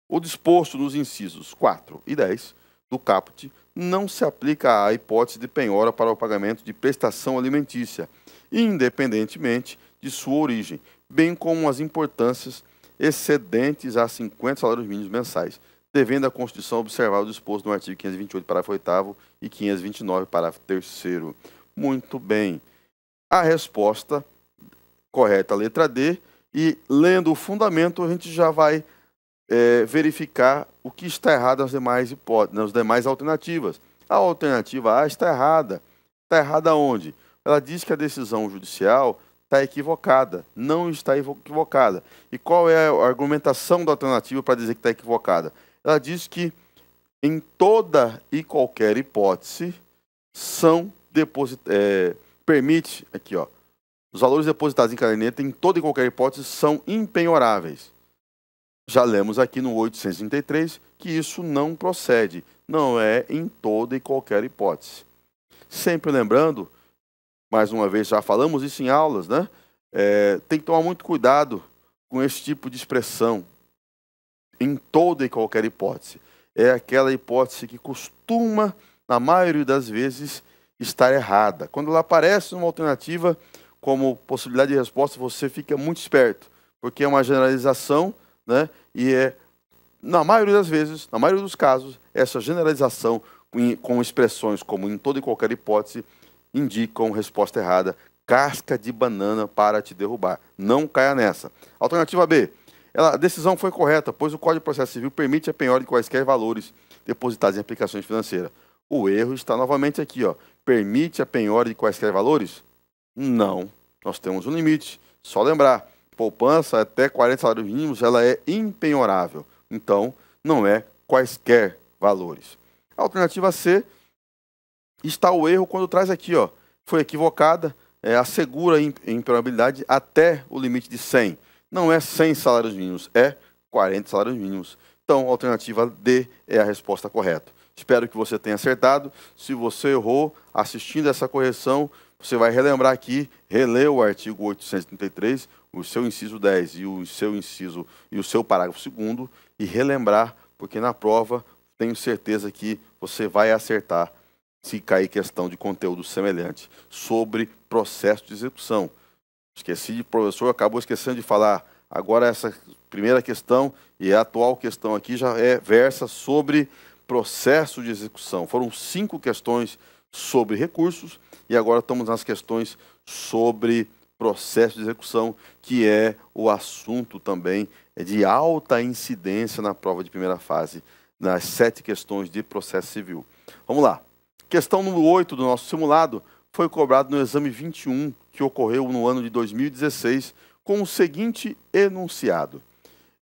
o disposto nos incisos 4 e 10 do caput, não se aplica à hipótese de penhora para o pagamento de prestação alimentícia, independentemente de sua origem, bem como as importâncias excedentes a 50 salários mínimos mensais, devendo a Constituição observar o disposto no artigo 528, parágrafo 8º e 529, parágrafo 3º. Muito bem. A resposta correta, a letra D, e lendo o fundamento a gente já vai verificar o que está errado nas demais alternativas. A alternativa A está errada. Está errada onde? Ela diz que a decisão judicial está equivocada. Não está equivocada. E qual é a argumentação da alternativa para dizer que está equivocada? Ela diz que em toda e qualquer hipótese permite, aqui os valores depositados em caderneta em toda e qualquer hipótese são impenhoráveis. Já lemos aqui no 833 que isso não procede, não é em toda e qualquer hipótese. Sempre lembrando, mais uma vez, já falamos isso em aulas, né? Tem que tomar muito cuidado com esse tipo de expressão, em toda e qualquer hipótese. É aquela hipótese que costuma, na maioria das vezes, estar errada. Quando ela aparece numa alternativa como possibilidade de resposta, você fica muito esperto, porque é uma generalização, né? E na maioria das vezes, na maioria dos casos, essa generalização com expressões como em toda e qualquer hipótese indicam resposta errada, casca de banana para te derrubar. Não caia nessa. Alternativa B. A decisão foi correta, pois o Código de Processo Civil permite a penhora de quaisquer valores depositados em aplicações financeiras. O erro está novamente aqui, Permite a penhora de quaisquer valores? Não. Nós temos um limite. Só lembrar, poupança até 40 salários mínimos, ela é impenhorável. Então, não é quaisquer valores. A alternativa C está o erro quando traz aqui, foi equivocada, assegura a impenhorabilidade até o limite de 100. Não é 100 salários mínimos, é 40 salários mínimos. Então, a alternativa D é a resposta correta. Espero que você tenha acertado. Se você errou assistindo essa correção, você vai relembrar aqui, reler o artigo 833, o seu inciso 10 e o seu parágrafo 2º, e relembrar, porque na prova tenho certeza que você vai acertar se cair questão de conteúdo semelhante sobre processo de execução. Esqueci, professor, acabou esquecendo de falar. Agora essa primeira questão e a atual questão aqui já versa sobre processo de execução. Foram 5 questões sobre recursos e agora estamos nas questões sobre processo de execução, que é o assunto também de alta incidência na prova de primeira fase, nas 7 questões de processo civil. Vamos lá. Questão número 8 do nosso simulado foi cobrado no exame 21, que ocorreu no ano de 2016, com o seguinte enunciado.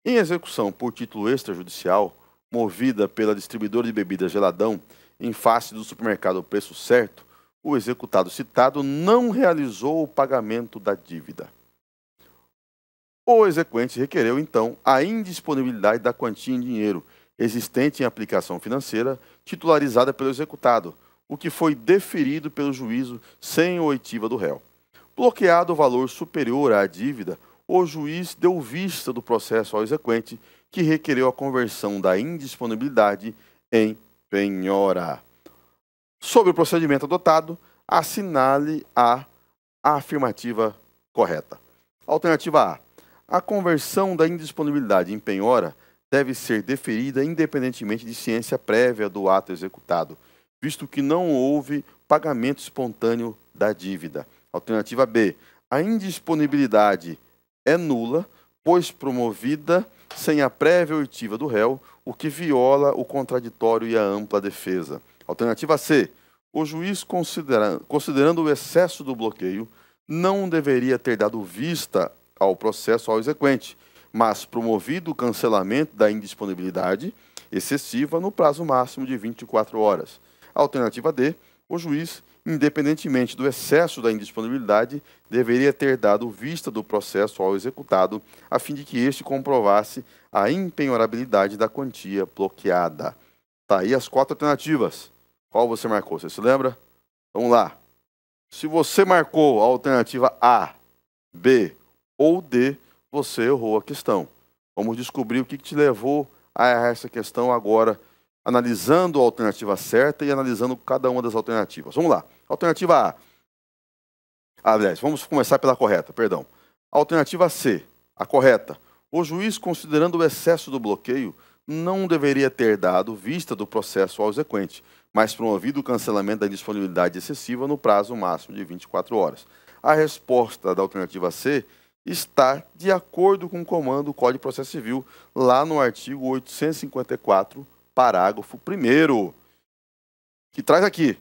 Em execução por título extrajudicial, movida pela distribuidora de bebidas Geladão, em face do supermercado Preço Certo, o executado citado não realizou o pagamento da dívida. O exequente requereu, então, a indisponibilidade da quantia em dinheiro existente em aplicação financeira titularizada pelo executado, o que foi deferido pelo juízo sem oitiva do réu. Bloqueado o valor superior à dívida, o juiz deu vista do processo ao exequente, que requereu a conversão da indisponibilidade em penhora. Sobre o procedimento adotado, assinale a afirmativa correta. Alternativa A. A conversão da indisponibilidade em penhora deve ser deferida independentemente de ciência prévia do ato executado, visto que não houve pagamento espontâneo da dívida. Alternativa B. A indisponibilidade é nula, pois promovida sem a prévia oitiva do réu, o que viola o contraditório e a ampla defesa. Alternativa C. O juiz, considerando o excesso do bloqueio, não deveria ter dado vista ao processo ao exequente, mas promovido o cancelamento da indisponibilidade excessiva no prazo máximo de 24 horas. Alternativa D. O juiz, independentemente do excesso da indisponibilidade, deveria ter dado vista do processo ao executado, a fim de que este comprovasse a impenhorabilidade da quantia bloqueada. Tá aí as 4 alternativas. Qual você marcou? Você se lembra? Vamos lá. Se você marcou a alternativa A, B ou D, você errou a questão. Vamos descobrir o que te levou a errar essa questão agora, analisando a alternativa certa e analisando cada uma das alternativas. Vamos lá. Alternativa A. Aliás, vamos começar pela correta, perdão. Alternativa C, a correta. O juiz, considerando o excesso do bloqueio, não deveria ter dado vista do processo ao exequente, mas promovido o cancelamento da indisponibilidade excessiva no prazo máximo de 24 horas. A resposta da alternativa C está de acordo com o comando do Código de Processo Civil, lá no artigo 854, parágrafo 1º, que traz aqui: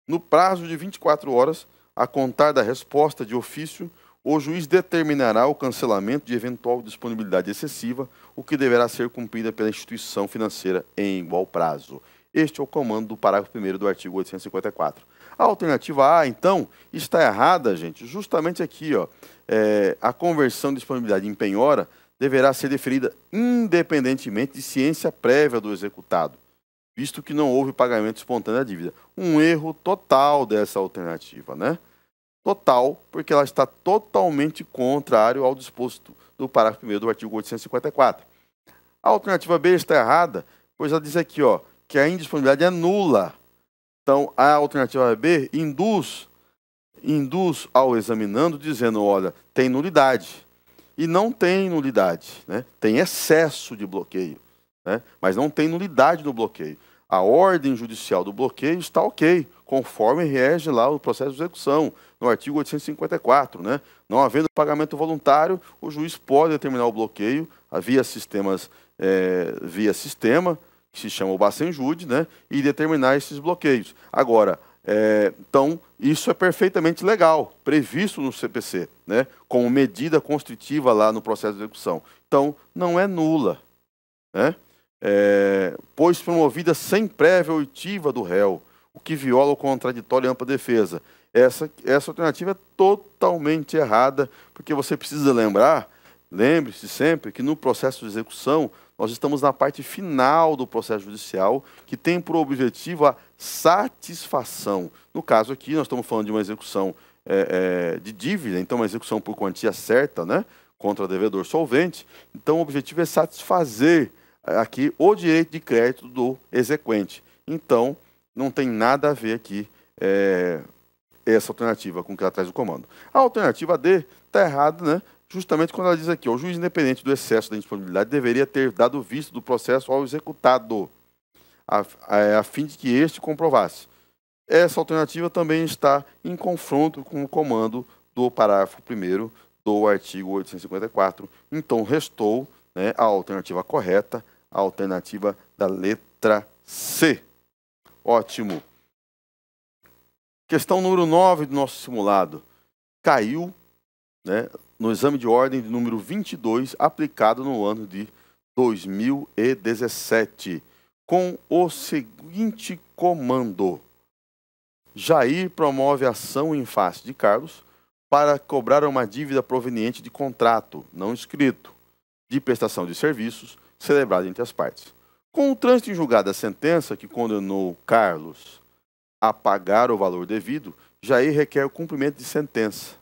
no prazo de 24 horas, a contar da resposta de ofício, o juiz determinará o cancelamento de eventual disponibilidade excessiva, o que deverá ser cumprida pela instituição financeira em igual prazo. Este é o comando do parágrafo 1º do artigo 854. A alternativa A, então, está errada, gente, justamente aqui, ó. A conversão de disponibilidade em penhora deverá ser deferida independentemente de ciência prévia do executado, visto que não houve pagamento espontâneo da dívida. Um erro total dessa alternativa, né? Total, porque ela está totalmente contrário ao disposto do parágrafo 1º do artigo 854. A alternativa B está errada, pois ela diz aqui, ó, que a indisponibilidade é nula. Então, a alternativa B induz ao examinando dizendo, olha, tem nulidade. E não tem nulidade, né? Tem excesso de bloqueio, né? Mas não tem nulidade no bloqueio. A ordem judicial do bloqueio está ok, conforme rege lá o processo de execução, no artigo 854, né? Não havendo pagamento voluntário, o juiz pode determinar o bloqueio via sistema, que se chama o Bacenjude, né? E determinar esses bloqueios. Agora, então, isso é perfeitamente legal, previsto no CPC, né? Como medida constritiva lá no processo de execução. Então, não é nula, né? Pois promovida sem prévia oitiva do réu, o que viola o contraditório e ampla defesa. Essa alternativa é totalmente errada, porque você precisa lembre-se sempre que no processo de execução, nós estamos na parte final do processo judicial, que tem por objetivo a satisfação. No caso aqui, nós estamos falando de uma execução de dívida, então uma execução por quantia certa, né, contra devedor solvente. Então o objetivo é satisfazer aqui o direito de crédito do exequente. Então, não tem nada a ver aqui essa alternativa com que ela traz o comando. A alternativa D está errada, né? Justamente quando ela diz aqui, ó, o juiz independente do excesso da indisponibilidade deveria ter dado vista do processo ao executado, a fim de que este comprovasse. Essa alternativa também está em confronto com o comando do parágrafo 1º do artigo 854. Então, restou, né, a alternativa correta, a alternativa da letra C. Ótimo. Questão número 9 do nosso simulado. Caiu, né, no exame de ordem de número 22, aplicado no ano de 2017, com o seguinte comando: Jair promove ação em face de Carlos para cobrar uma dívida proveniente de contrato não escrito de prestação de serviços celebrado entre as partes. Com o trânsito em julgado da sentença que condenou Carlos a pagar o valor devido, Jair requer o cumprimento de sentença.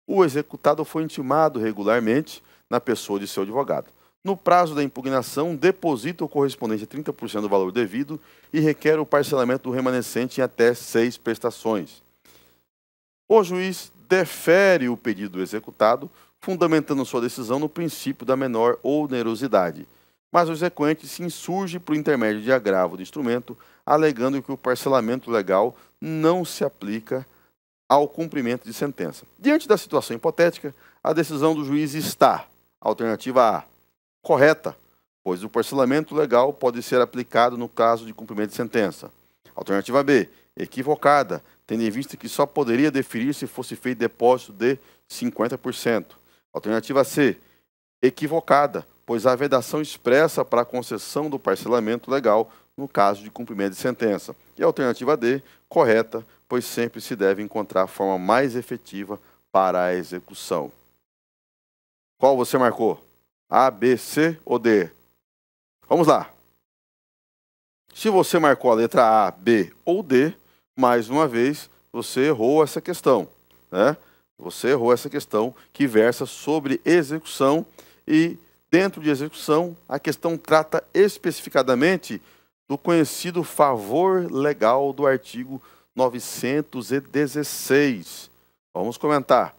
O executado foi intimado regularmente na pessoa de seu advogado. No prazo da impugnação, deposita o correspondente a 30% do valor devido e requer o parcelamento do remanescente em até 6 prestações. O juiz defere o pedido do executado, fundamentando sua decisão no princípio da menor onerosidade. Mas o exequente se insurge por intermédio de agravo do instrumento, alegando que o parcelamento legal não se aplica ao cumprimento de sentença. Diante da situação hipotética, a decisão do juiz está Alternativa A, correta, pois o parcelamento legal pode ser aplicado no caso de cumprimento de sentença. Alternativa B, equivocada, tendo em vista que só poderia deferir se fosse feito depósito de 50%. Alternativa C, equivocada, pois há vedação expressa para a concessão do parcelamento legal no caso de cumprimento de sentença. E a alternativa D, correta, pois sempre se deve encontrar a forma mais efetiva para a execução. Qual você marcou? A, B, C ou D? Vamos lá. Se você marcou a letra A, B ou D, mais uma vez, você errou essa questão, né? Você errou essa questão que versa sobre execução e, dentro de execução, a questão trata especificadamente do conhecido favor legal do artigo 916. Vamos comentar.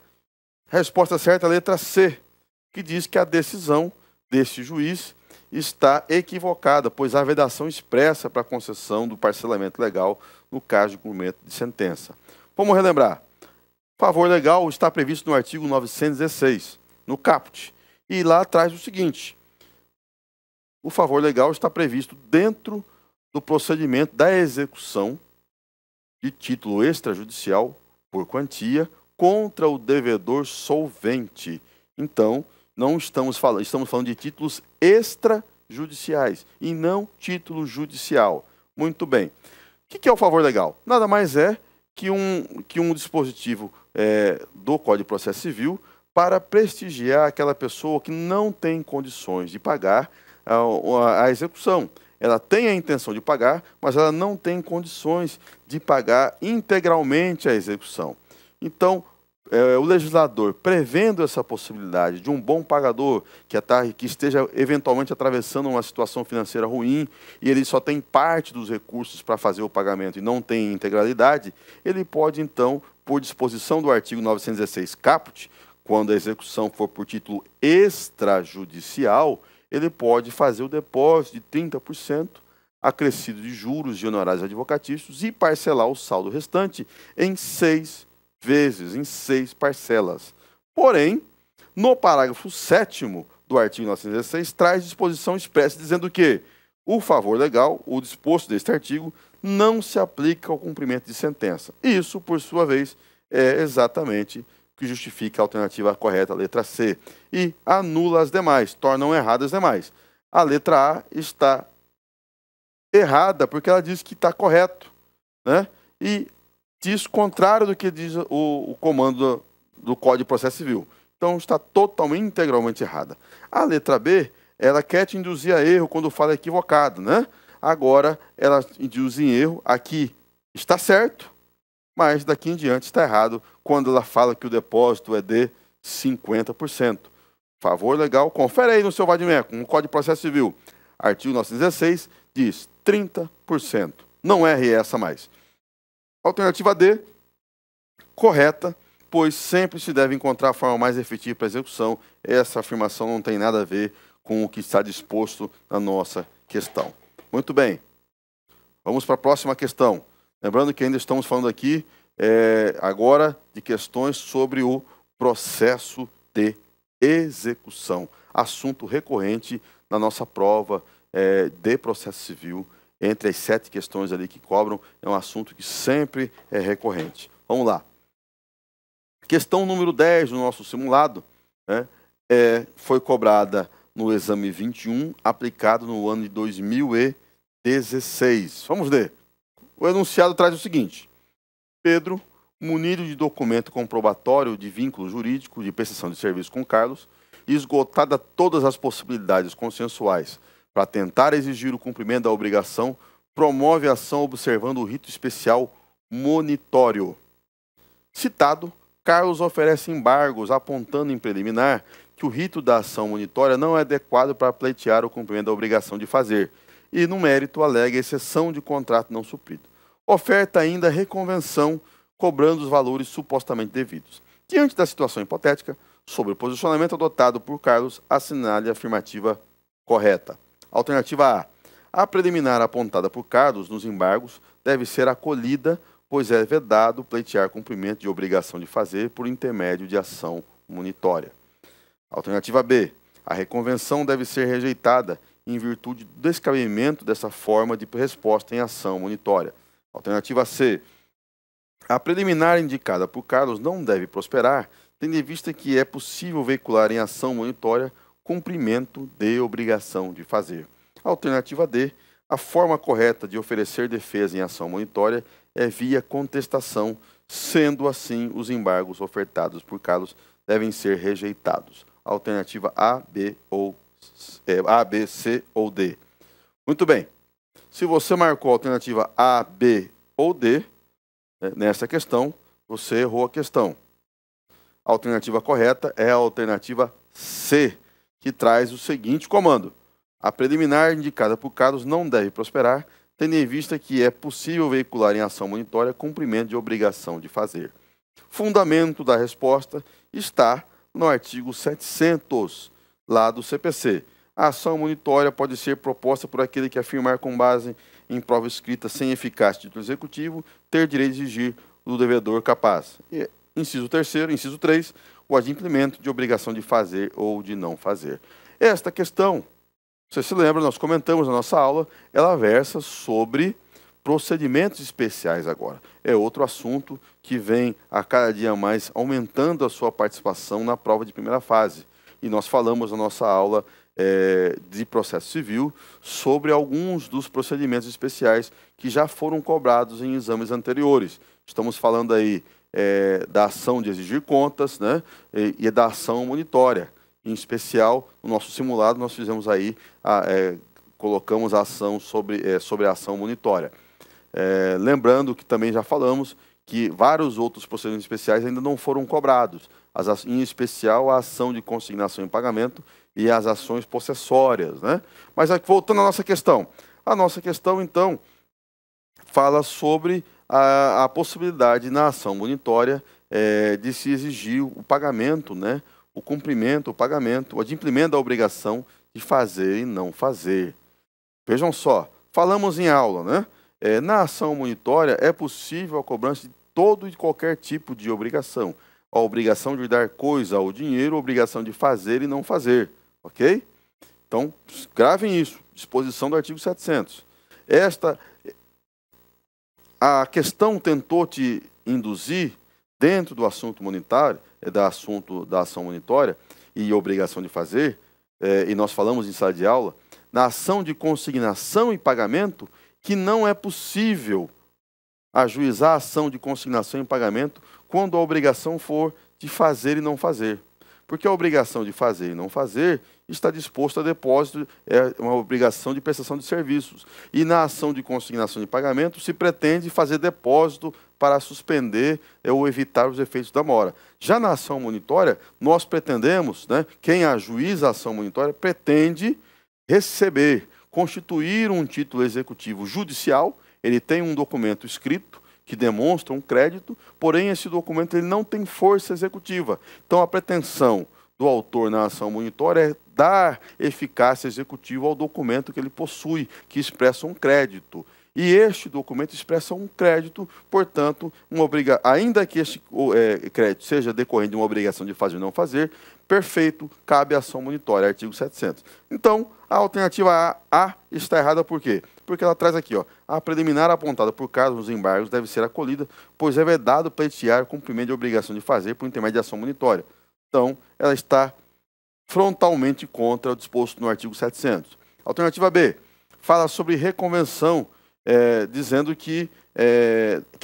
Resposta certa, letra C, que diz que a decisão deste juiz está equivocada, pois há vedação expressa para a concessão do parcelamento legal no caso de cumprimento de sentença. Vamos relembrar. Favor legal está previsto no artigo 916, no caput. E lá traz o seguinte: o favor legal está previsto dentro do procedimento da execução de título extrajudicial por quantia contra o devedor solvente. Então, não estamos falando de títulos extrajudiciais e não título judicial. Muito bem. O que é o favor legal? Nada mais é que um dispositivo do Código de Processo Civil para prestigiar aquela pessoa que não tem condições de pagar a execução. Ela tem a intenção de pagar, mas ela não tem condições de pagar integralmente a execução. Então, o legislador, prevendo essa possibilidade de um bom pagador que esteja eventualmente atravessando uma situação financeira ruim e ele só tem parte dos recursos para fazer o pagamento e não tem integralidade, ele pode, então, por disposição do artigo 916 caput, quando a execução for por título extrajudicial, ele pode fazer o depósito de 30%, acrescido de juros e honorários advocatícios e parcelar o saldo restante em 6 vezes, em 6 parcelas. Porém, no parágrafo 7º do artigo 916, traz disposição expressa dizendo que o favor legal, o disposto deste artigo, não se aplica ao cumprimento de sentença. Isso, por sua vez, é exatamente o que justifica a alternativa correta, a letra C, e anula as demais, tornam erradas as demais. A letra A está errada porque ela diz que está correto, né? E diz contrário do que diz o comando do Código de Processo Civil. Então, está totalmente, integralmente errada. A letra B, ela quer te induzir a erro quando fala equivocado, né? Agora, ela induz em erro, aqui está certo, mas daqui em diante está errado quando ela fala que o depósito é de 50%. Favor legal, confere aí no seu vadimeco, no Código de Processo Civil. Artigo 916 diz 30%. Não erre essa mais. Alternativa D, correta, pois sempre se deve encontrar a forma mais efetiva para a execução. Essa afirmação não tem nada a ver com o que está disposto na nossa questão. Muito bem, vamos para a próxima questão. Lembrando que ainda estamos falando aqui agora de questões sobre o processo de execução. Assunto recorrente na nossa prova de processo civil. Entre as 7 questões ali que cobram, é um assunto que sempre é recorrente. Vamos lá. Questão número 10 do nosso simulado, né, foi cobrada no exame 21, aplicado no ano de 2016. Vamos ler. O enunciado traz o seguinte: Pedro, munido de documento comprobatório de vínculo jurídico de prestação de serviço com Carlos, esgotada todas as possibilidades consensuais para tentar exigir o cumprimento da obrigação, promove a ação observando o rito especial monitório. Citado, Carlos oferece embargos, apontando em preliminar que o rito da ação monitória não é adequado para pleitear o cumprimento da obrigação de fazer, e, no mérito, alega exceção de contrato não suprido. Oferta ainda reconvenção, cobrando os valores supostamente devidos. Diante da situação hipotética, sobre o posicionamento adotado por Carlos, assinale a afirmativa correta. Alternativa A. A preliminar apontada por Carlos nos embargos deve ser acolhida, pois é vedado pleitear cumprimento de obrigação de fazer por intermédio de ação monitória. Alternativa B. A reconvenção deve ser rejeitada em virtude do descabimento dessa forma de resposta em ação monitória. Alternativa C. A preliminar indicada por Carlos não deve prosperar, tendo em vista que é possível veicular em ação monitória cumprimento de obrigação de fazer. Alternativa D. A forma correta de oferecer defesa em ação monitória é via contestação, sendo assim os embargos ofertados por Carlos devem ser rejeitados. Alternativa A, B, C ou D. Muito bem. Se você marcou a alternativa A, B ou D, nessa questão, você errou a questão. A alternativa correta é a alternativa C, que traz o seguinte comando. A preliminar indicada por Carlos não deve prosperar, tendo em vista que é possível veicular em ação monitória cumprimento de obrigação de fazer. Fundamento da resposta está no artigo 700, lá do CPC. A ação monitória pode ser proposta por aquele que afirmar com base em prova escrita sem eficácia de título executivo ter direito de exigir do devedor capaz. E, inciso 3, o adimplemento de obrigação de fazer ou de não fazer. Esta questão, você se lembra, nós comentamos na nossa aula, ela versa sobre procedimentos especiais agora. É outro assunto que vem a cada dia mais aumentando a sua participação na prova de primeira fase. E nós falamos na nossa aula de processo civil sobre alguns dos procedimentos especiais que já foram cobrados em exames anteriores. Estamos falando aí da ação de exigir contas, né, e da ação monitória. Em especial, no nosso simulado, nós fizemos aí, colocamos a ação sobre a ação monitória. Lembrando que também já falamos que vários outros procedimentos especiais ainda não foram cobrados, em especial a ação de consignação em pagamento e as ações possessórias, né? Mas aqui, voltando à nossa questão. A nossa questão, então, fala sobre a possibilidade na ação monitória de se exigir o pagamento, né? O cumprimento, o pagamento, o adimplemento da obrigação de fazer e não fazer. Vejam só, falamos em aula, né? Na ação monitória é possível a cobrança de todo e qualquer tipo de obrigação. A obrigação de dar coisa ao dinheiro, a obrigação de fazer e não fazer. Ok? Então, gravem isso. Disposição do artigo 700. A questão tentou te induzir, dentro do assunto monetário, da ação monitória e obrigação de fazer, e nós falamos em sala de aula, na ação de consignação e pagamento, que não é possível ajuizar a ação de consignação e pagamento quando a obrigação for de fazer e não fazer. Porque a obrigação de fazer e não fazer está disposta a depósito, é uma obrigação de prestação de serviços. E na ação de consignação e pagamento se pretende fazer depósito para suspender ou evitar os efeitos da mora. Já na ação monitória, nós pretendemos, né, quem ajuiza a ação monitória pretende receber, constituir um título executivo judicial, ele tem um documento escrito que demonstra um crédito, porém esse documento ele não tem força executiva. Então a pretensão do autor na ação monitória é dar eficácia executiva ao documento que ele possui, que expressa um crédito. E este documento expressa um crédito, portanto, ainda que este crédito seja decorrente de uma obrigação de fazer ou não fazer, perfeito, cabe a ação monitória, artigo 700. Então, a alternativa A está errada por quê? Porque ela traz aqui, ó, a preliminar apontada por Carlos nos embargos deve ser acolhida, pois é vedado pleitear o cumprimento de obrigação de fazer por intermédio de ação monitória. Então, ela está frontalmente contra o disposto no artigo 700. Alternativa B, fala sobre reconvenção, dizendo que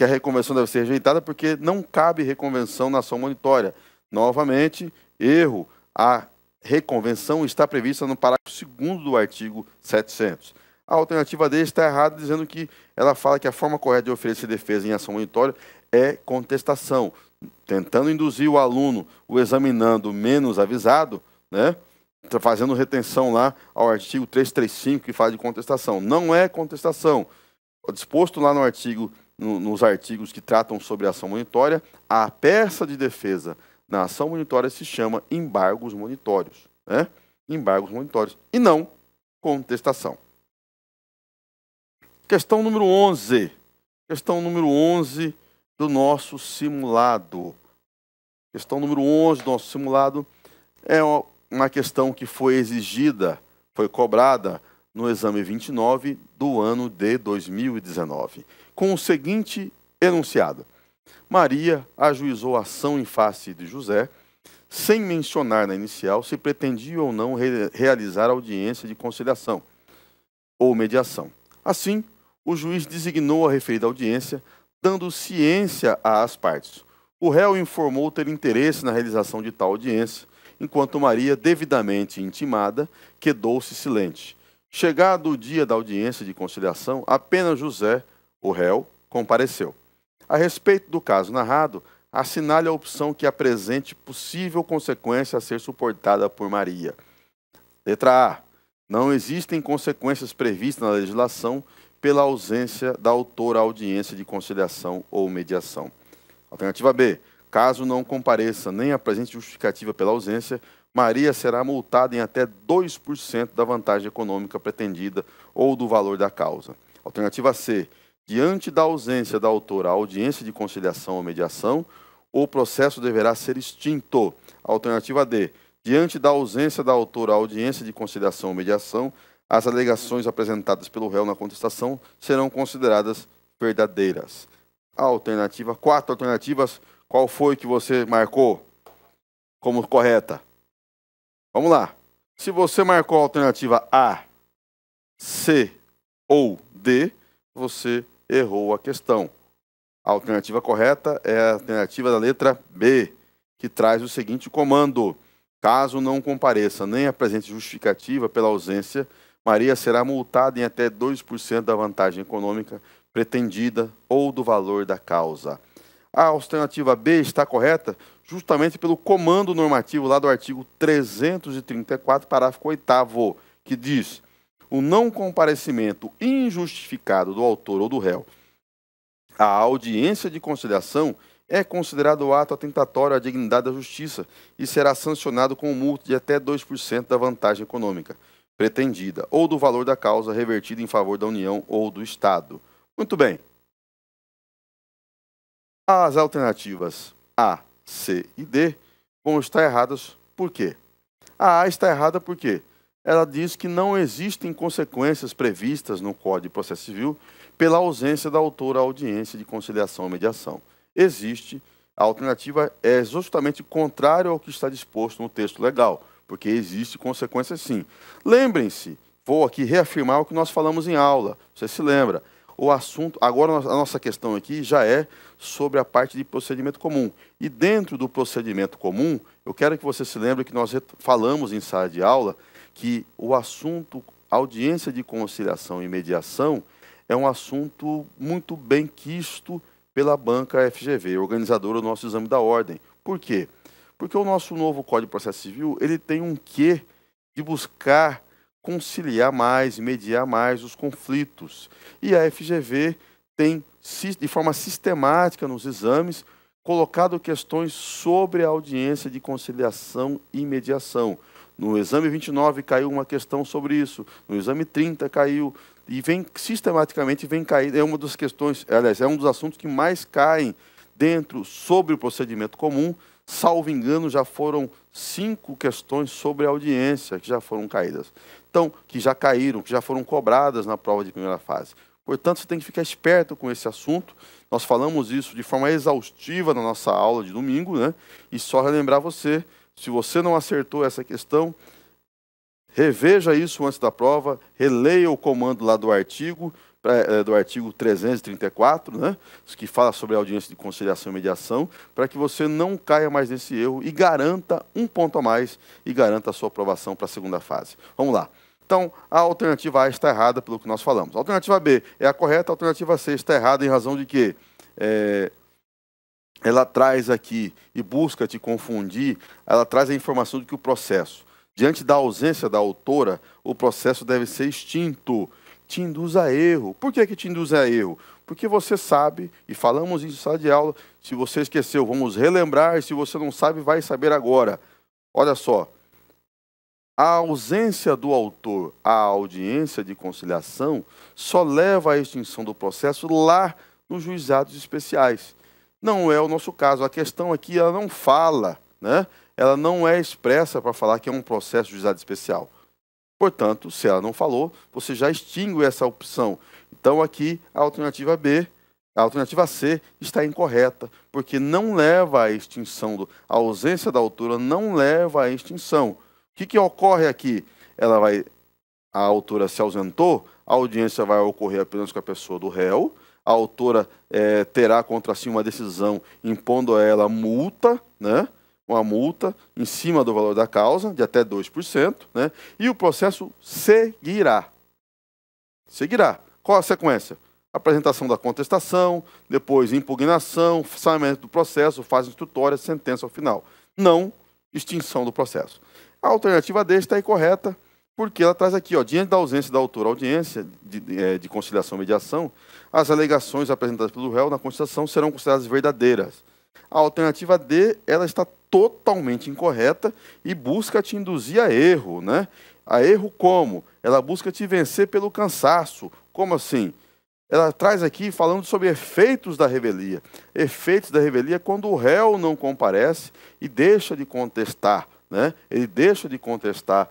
a reconvenção deve ser rejeitada porque não cabe reconvenção na ação monitória. Novamente, erro. A reconvenção está prevista no parágrafo 2º do artigo 700. A alternativa D está errada, dizendo que ela fala que a forma correta de oferecer defesa em ação monitória é contestação, tentando induzir o aluno, o examinando menos avisado, né, fazendo retenção lá ao artigo 335, que fala de contestação. Não é contestação. Disposto lá no artigo, nos artigos que tratam sobre a ação monitória, a peça de defesa na ação monitória se chama embargos monitórios, né? Embargos monitórios, e não contestação. Questão número 11. Questão número 11 do nosso simulado. Questão número 11 do nosso simulado é uma questão que foi exigida, foi cobrada no exame 29 do ano de 2019, com o seguinte enunciado: Maria ajuizou ação em face de José, sem mencionar na inicial se pretendia ou não realizar audiência de conciliação ou mediação. Assim, o juiz designou a referida audiência, dando ciência às partes. O réu informou ter interesse na realização de tal audiência, enquanto Maria, devidamente intimada, quedou-se silente. Chegado o dia da audiência de conciliação, apenas José, o réu, compareceu. A respeito do caso narrado, assinale a opção que apresente possível consequência a ser suportada por Maria. Letra A. Não existem consequências previstas na legislação pela ausência da autora à audiência de conciliação ou mediação. Alternativa B. Caso não compareça nem apresente justificativa pela ausência, Maria será multada em até 2% da vantagem econômica pretendida ou do valor da causa. Alternativa C. Diante da ausência da autora à audiência de conciliação ou mediação, o processo deverá ser extinto. Alternativa D. Diante da ausência da autora à audiência de conciliação ou mediação, as alegações apresentadas pelo réu na contestação serão consideradas verdadeiras. Alternativa 4 alternativas. Qual foi que você marcou como correta? Vamos lá. Se você marcou a alternativa A, C ou D, você errou a questão. A alternativa correta é a alternativa da letra B, que traz o seguinte comando: caso não compareça nem apresente justificativa pela ausência, Maria será multada em até 2% da vantagem econômica pretendida ou do valor da causa. A alternativa B está correta justamente pelo comando normativo lá do artigo 334, parágrafo 8º, que diz: o não comparecimento injustificado do autor ou do réu à audiência de conciliação é considerado ato atentatório à dignidade da justiça e será sancionado com multa de até 2% da vantagem econômica pretendida ou do valor da causa revertida em favor da União ou do Estado. Muito bem. As alternativas A, C e D vão estar erradas por quê? A está errada porque ela diz que não existem consequências previstas no Código de Processo Civil pela ausência da autora à audiência de conciliação ou mediação. Existe, a alternativa é justamente contrária ao que está disposto no texto legal, porque existe consequência sim. Lembrem-se, vou aqui reafirmar o que nós falamos em aula, você se lembra. O assunto, agora a nossa questão aqui já é sobre a parte de procedimento comum. E dentro do procedimento comum, eu quero que você se lembre que nós falamos em sala de aula que o assunto audiência de conciliação e mediação é um assunto muito bem quisto pela banca FGV, organizadora do nosso exame da ordem. Por quê? Porque o nosso novo Código de Processo Civil ele tem um quê de buscar conciliar mais, mediar mais os conflitos. E a FGV tem, de forma sistemática nos exames, colocado questões sobre a audiência de conciliação e mediação. No exame 29 caiu uma questão sobre isso, no exame 30 caiu, e vem sistematicamente vem cair, é uma das questões, aliás, é um dos assuntos que mais caem dentro sobre o procedimento comum. Salvo engano, já foram 5 questões sobre a audiência que já foram caídas. Então, que já caíram, que já foram cobradas na prova de primeira fase. Portanto, você tem que ficar esperto com esse assunto. Nós falamos isso de forma exaustiva na nossa aula de domingo, né? E só relembrar você, se você não acertou essa questão, reveja isso antes da prova, releia o comando lá do artigo 334, né, que fala sobre a audiência de conciliação e mediação, para que você não caia mais nesse erro e garanta um ponto a mais e garanta a sua aprovação para a segunda fase. Vamos lá. Então, a alternativa A está errada pelo que nós falamos. A alternativa B é a correta, a alternativa C está errada em razão de que ela traz aqui e busca te confundir, ela traz a informação de que o processo, diante da ausência da autora, o processo deve ser extinto. Te induz a erro. Por que te induz a erro? Porque você sabe, e falamos isso em sala de aula, se você esqueceu, vamos relembrar, e se você não sabe, vai saber agora. Olha só, a ausência do autor à audiência de conciliação só leva à extinção do processo lá nos juizados especiais. Não é o nosso caso. A questão aqui ela não fala, né? ela não é expressa para falar que é um processo de juizado especial. Portanto, se ela não falou, você já extingue essa opção. Então, aqui, a alternativa B, a alternativa C está incorreta, porque não leva à extinção. A ausência da autora não leva à extinção. O que ocorre aqui? A autora se ausentou, a audiência vai ocorrer apenas com a pessoa do réu, a autora terá contra si uma decisão impondo a ela multa, né? Uma multa em cima do valor da causa, de até 2%, né? E o processo seguirá. Seguirá. Qual a sequência? Apresentação da contestação, depois impugnação, fechamento do processo, fase instrutória, sentença ao final. Não extinção do processo. A alternativa D está incorreta, porque ela traz aqui, ó, diante da ausência da autora audiência de conciliação e mediação, as alegações apresentadas pelo réu na contestação serão consideradas verdadeiras. A alternativa D, ela está totalmente incorreta e busca te induzir a erro, né? A erro como? Ela busca te vencer pelo cansaço. Como assim? Ela traz aqui falando sobre efeitos da revelia. Efeitos da revelia é quando o réu não comparece e deixa de contestar, né? Ele deixa de contestar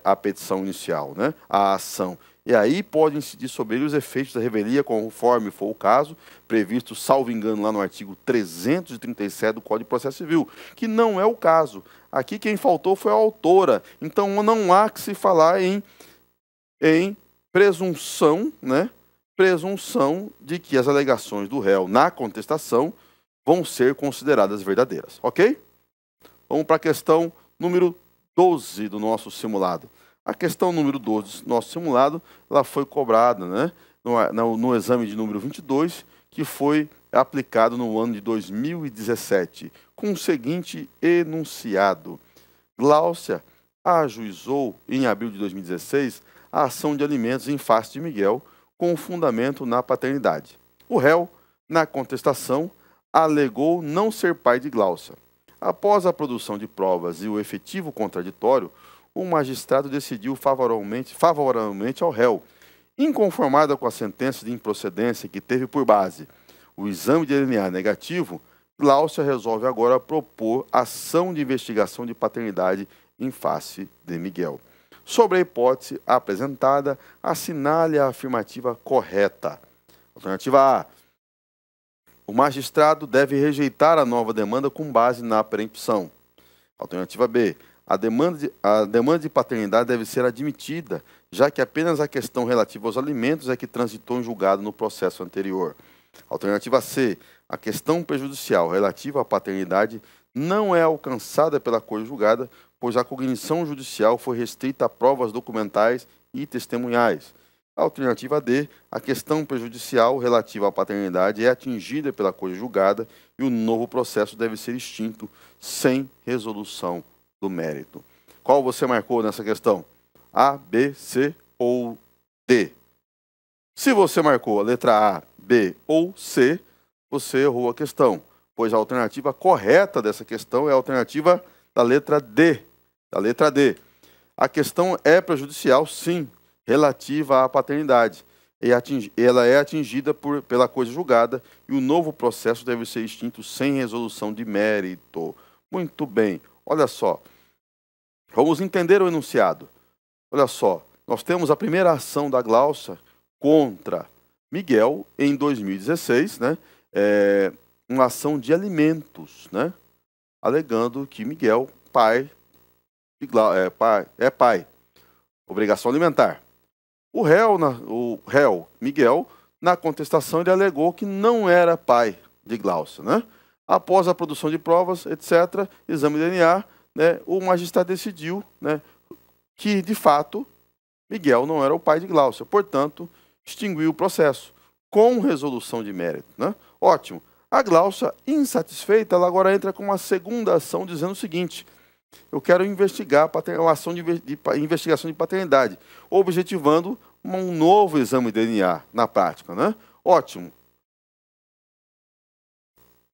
a petição inicial, né? A ação. E aí pode incidir sobre ele os efeitos da revelia, conforme for o caso, previsto, salvo engano, lá no artigo 337 do Código de Processo Civil, que não é o caso. Aqui quem faltou foi a autora. Então não há que se falar em presunção, né? Presunção de que as alegações do réu na contestação vão ser consideradas verdadeiras. Ok? Vamos para a questão número 12 do nosso simulado. A questão número 12 do nosso simulado, ela foi cobrada, né, no exame de número 22, que foi aplicado no ano de 2017, com o seguinte enunciado. Gláucia ajuizou, em abril de 2016, a ação de alimentos em face de Miguel, com fundamento na paternidade. O réu, na contestação, alegou não ser pai de Gláucia. Após a produção de provas e o efetivo contraditório, o magistrado decidiu favoravelmente ao réu, inconformada com a sentença de improcedência que teve por base o exame de DNA negativo. Gláucia resolve agora propor ação de investigação de paternidade em face de Miguel. Sobre a hipótese apresentada, assinale a afirmativa correta. Alternativa A. O magistrado deve rejeitar a nova demanda com base na preempção. Alternativa B. A demanda de paternidade deve ser admitida, já que apenas a questão relativa aos alimentos é que transitou em julgado no processo anterior. Alternativa C. A questão prejudicial relativa à paternidade não é alcançada pela coisa julgada, pois a cognição judicial foi restrita a provas documentais e testemunhais. Alternativa D. A questão prejudicial relativa à paternidade é atingida pela coisa julgada e o novo processo deve ser extinto sem resolução do mérito. Qual você marcou nessa questão? A, B, C ou D? Se você marcou a letra A, B ou C, você errou a questão, pois a alternativa correta dessa questão é a alternativa da letra D. Da letra D. A questão é prejudicial, sim, relativa à paternidade. Ela é atingida pela coisa julgada e o novo processo deve ser extinto sem resolução de mérito. Muito bem. Olha só, vamos entender o enunciado. Olha só, nós temos a primeira ação da Gláucia contra Miguel em 2016, né? Uma ação de alimentos, né? Alegando que Miguel, pai, é pai, obrigação alimentar. O réu Miguel, na contestação, ele alegou que não era pai de Gláucia, né? Após a produção de provas, etc., exame de DNA, né, o magistrado decidiu, né, que, de fato, Miguel não era o pai de Gláucia. Portanto, extinguiu o processo, com resolução de mérito, né? Ótimo. A Gláucia, insatisfeita, ela agora entra com uma segunda ação dizendo o seguinte: eu quero investigar uma ação de investigação de paternidade, objetivando um novo exame de DNA na prática, né? Ótimo.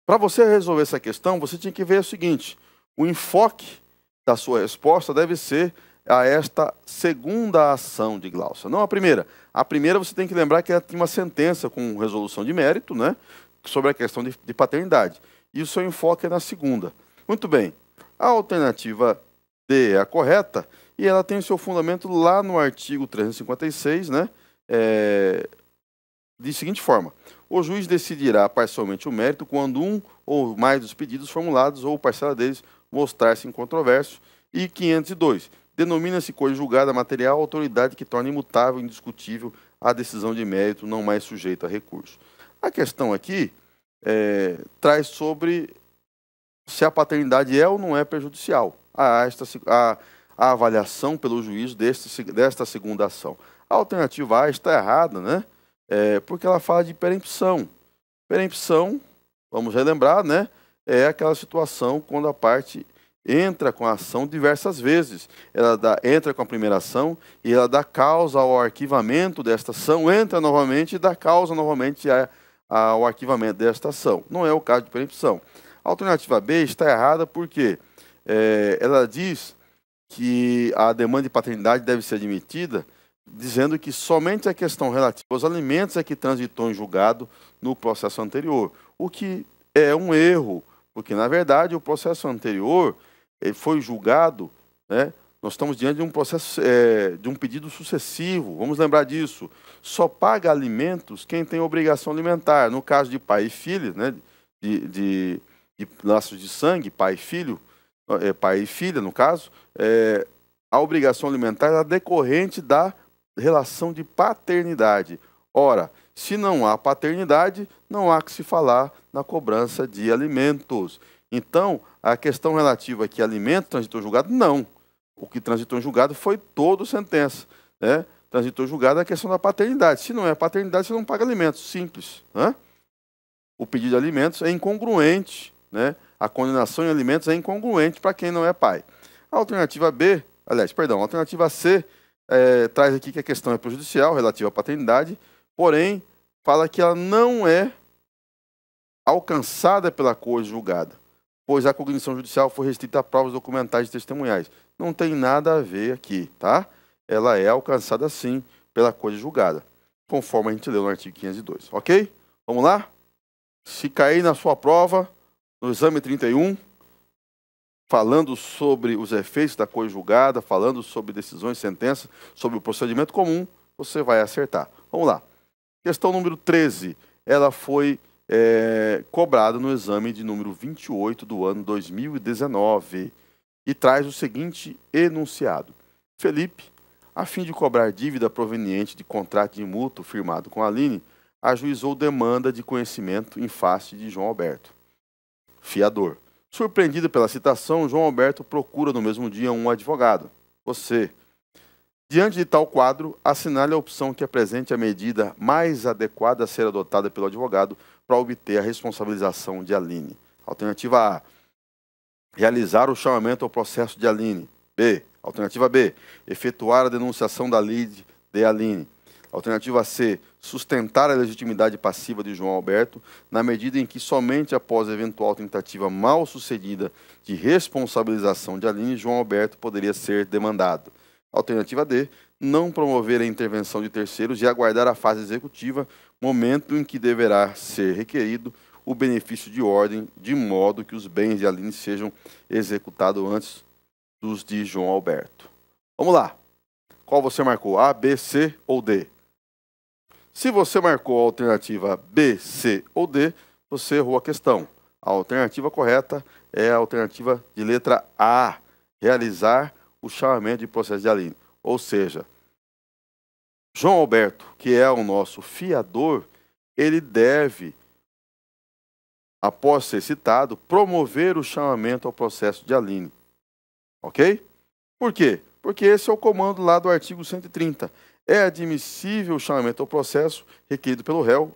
Para você resolver essa questão, você tinha que ver o seguinte: o enfoque da sua resposta deve ser a esta segunda ação de Gláucia, não a primeira. A primeira você tem que lembrar que ela tinha uma sentença com resolução de mérito, né, sobre a questão de paternidade. E o seu enfoque é na segunda. Muito bem. A alternativa D é a correta e ela tem o seu fundamento lá no artigo 356, né? De seguinte forma: o juiz decidirá parcialmente o mérito quando um ou mais dos pedidos formulados ou parcela deles mostrar-se incontroverso. E 502. Denomina-se coisa julgada material a autoridade que torna imutável e indiscutível a decisão de mérito, não mais sujeita a recurso. A questão aqui traz sobre se a paternidade é ou não é prejudicial a avaliação pelo juízo desta segunda ação. A alternativa A está errada, né? Porque ela fala de perempção. Perempção, vamos relembrar, né? É aquela situação quando a parte entra com a ação diversas vezes. Ela entra com a primeira ação e ela dá causa ao arquivamento desta ação, entra novamente e dá causa novamente ao arquivamento desta ação. Não é o caso de perempção. A alternativa B está errada porque ela diz que a demanda de paternidade deve ser admitida, dizendo que somente a questão relativa aos alimentos é que transitou em julgado no processo anterior, o que é um erro, porque, na verdade, o processo anterior foi julgado, né? Nós estamos diante de um processo, de um pedido sucessivo, vamos lembrar disso. Só paga alimentos quem tem obrigação alimentar. No caso de pai e filho, né? de laços de sangue, pai e filho, pai e filha, no caso, a obrigação alimentar é decorrente da relação de paternidade. Ora, se não há paternidade, não há que se falar na cobrança de alimentos. Então, a questão relativa aqui, alimento transitou julgado, não. O que transitou em julgado foi todo sentença, né? Transitou julgado a questão da paternidade. Se não é paternidade, você não paga alimentos. Simples, né? O pedido de alimentos é incongruente, né? A condenação em alimentos é incongruente para quem não é pai. A alternativa B, a alternativa C traz aqui que a questão é prejudicial relativa à paternidade, porém, fala que ela não é alcançada pela coisa julgada, pois a cognição judicial foi restrita a provas documentais e testemunhais. Não tem nada a ver aqui, tá? Ela é alcançada, sim, pela coisa julgada, conforme a gente leu no artigo 502, ok? Vamos lá? Se cair na sua prova, no exame 31, falando sobre os efeitos da coisa julgada, falando sobre decisões, sentenças, sobre o procedimento comum, você vai acertar. Vamos lá. Questão número 13, ela foi cobrada no exame de número 28 do ano 2019 e traz o seguinte enunciado. Felipe, a fim de cobrar dívida proveniente de contrato de mútuo firmado com a Aline, ajuizou demanda de conhecimento em face de João Alberto, fiador. Surpreendido pela citação, João Alberto procura no mesmo dia um advogado. Você. Diante de tal quadro, assinale a opção que apresente a medida mais adequada a ser adotada pelo advogado para obter a responsabilização de Aline. Alternativa A. Realizar o chamamento ao processo de Aline. B. Alternativa B. Efetuar a denunciação da lide de Aline. Alternativa C. Sustentar a legitimidade passiva de João Alberto, na medida em que somente após eventual tentativa mal sucedida de responsabilização de Aline, João Alberto poderia ser demandado. Alternativa D. Não promover a intervenção de terceiros e aguardar a fase executiva, momento em que deverá ser requerido o benefício de ordem, de modo que os bens de Aline sejam executados antes dos de João Alberto. Vamos lá. Qual você marcou? A, B, C ou D? Se você marcou a alternativa B, C ou D, você errou a questão. A alternativa correta é a alternativa de letra A, realizar o chamamento de processo de Aline. Ou seja, João Alberto, que é o nosso fiador, ele deve, após ser citado, promover o chamamento ao processo de Aline. Ok? Por quê? Porque esse é o comando lá do artigo 130. É admissível o chamamento ao processo requerido pelo réu,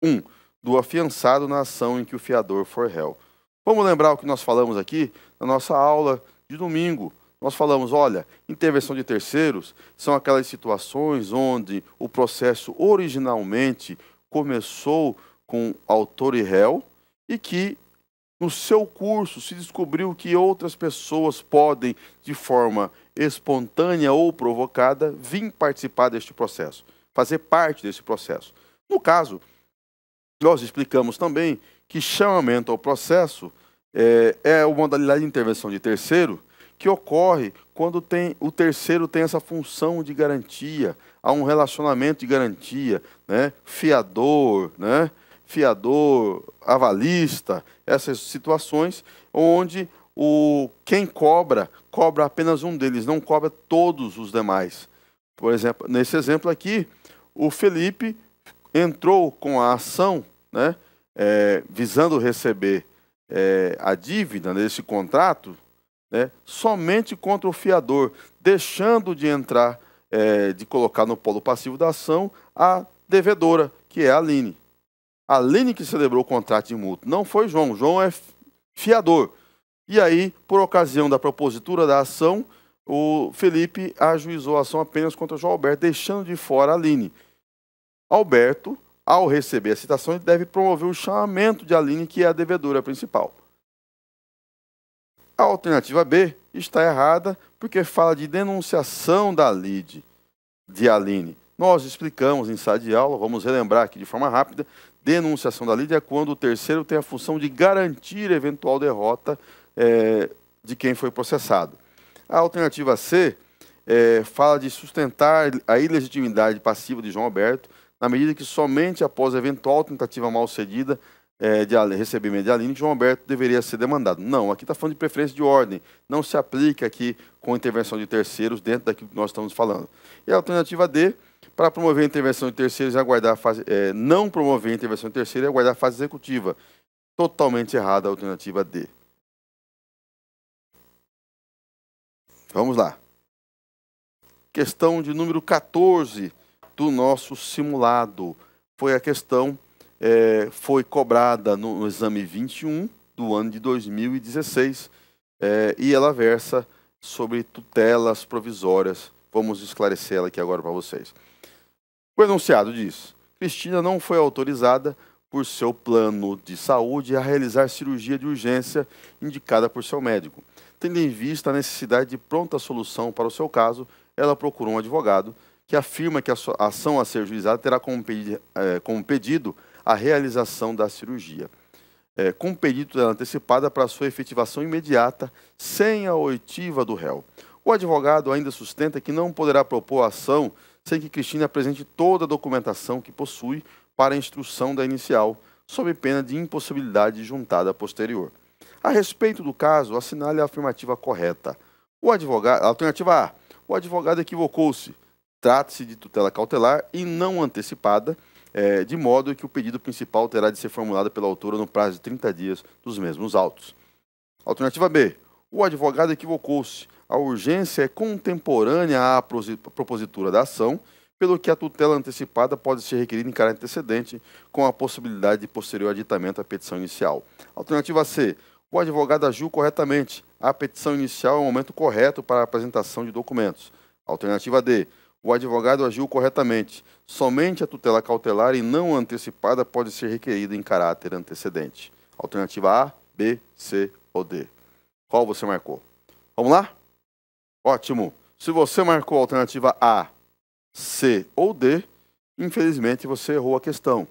1. Do afiançado na ação em que o fiador for réu. Vamos lembrar o que nós falamos aqui na nossa aula de domingo. Nós falamos, olha, intervenção de terceiros são aquelas situações onde o processo originalmente começou com autor e réu e que no seu curso se descobriu que outras pessoas podem, de forma espontânea ou provocada, vir participar deste processo, fazer parte desse processo. No caso, nós explicamos também que chamamento ao processo é uma modalidade de intervenção de terceiro que ocorre quando o terceiro tem essa função de garantia, há um relacionamento de garantia, né? Fiador, avalista, essas situações onde quem cobra apenas um deles, não cobra todos os demais. Por exemplo, nesse exemplo aqui, o Felipe entrou com a ação, né, visando receber a dívida desse contrato, né, somente contra o fiador, deixando de entrar, de colocar no polo passivo da ação a devedora, que é a Aline. A Aline que celebrou o contrato de mútuo, não foi João. João é fiador. E aí, por ocasião da propositura da ação, o Felipe ajuizou a ação apenas contra João Alberto, deixando de fora a Aline. Alberto, ao receber a citação, ele deve promover o chamamento de Aline, que é a devedora principal. A alternativa B está errada porque fala de denunciação da lide de Aline. Nós explicamos em sala de aula, vamos relembrar aqui de forma rápida. Denunciação da lide é quando o terceiro tem a função de garantir eventual derrota de quem foi processado. A alternativa C fala de sustentar a ilegitimidade passiva de João Alberto, na medida que somente após a eventual tentativa mal sucedida de recebimento de Aline, João Alberto deveria ser demandado. Não, aqui está falando de preferência de ordem, não se aplica aqui com intervenção de terceiros dentro daquilo que nós estamos falando. E a alternativa D, para promover a intervenção de terceiros e aguardar a fase, não promover a intervenção de terceiros e aguardar a fase executiva. Totalmente errada a alternativa D. Vamos lá. Questão de número 14 do nosso simulado. Foi a questão, foi cobrada no exame 21 do ano de 2016, e ela versa sobre tutelas provisórias. Vamos esclarecer ela aqui agora para vocês. O enunciado diz: Cristina não foi autorizada por seu plano de saúde a realizar cirurgia de urgência indicada por seu médico. Tendo em vista a necessidade de pronta solução para o seu caso, ela procurou um advogado que afirma que a ação a ser juizada terá como pedido a realização da cirurgia, com pedido antecipada para sua efetivação imediata, sem a oitiva do réu. O advogado ainda sustenta que não poderá propor a ação sem que Cristina apresente toda a documentação que possui para a instrução da inicial, sob pena de impossibilidade juntada posterior. A respeito do caso, assinale a afirmativa correta. Alternativa A. O advogado equivocou-se. Trata-se de tutela cautelar e não antecipada, de modo que o pedido principal terá de ser formulado pela autora no prazo de 30 dias dos mesmos autos. Alternativa B. O advogado equivocou-se. A urgência é contemporânea à propositura da ação, pelo que a tutela antecipada pode ser requerida em caráter antecedente, com a possibilidade de posterior aditamento à petição inicial. Alternativa C. O advogado agiu corretamente. A petição inicial é o momento correto para a apresentação de documentos. Alternativa D. O advogado agiu corretamente. Somente a tutela cautelar e não antecipada pode ser requerida em caráter antecedente. Alternativa A, B, C ou D. Qual você marcou? Vamos lá? Ótimo. Se você marcou a alternativa A, C ou D, infelizmente você errou a questão.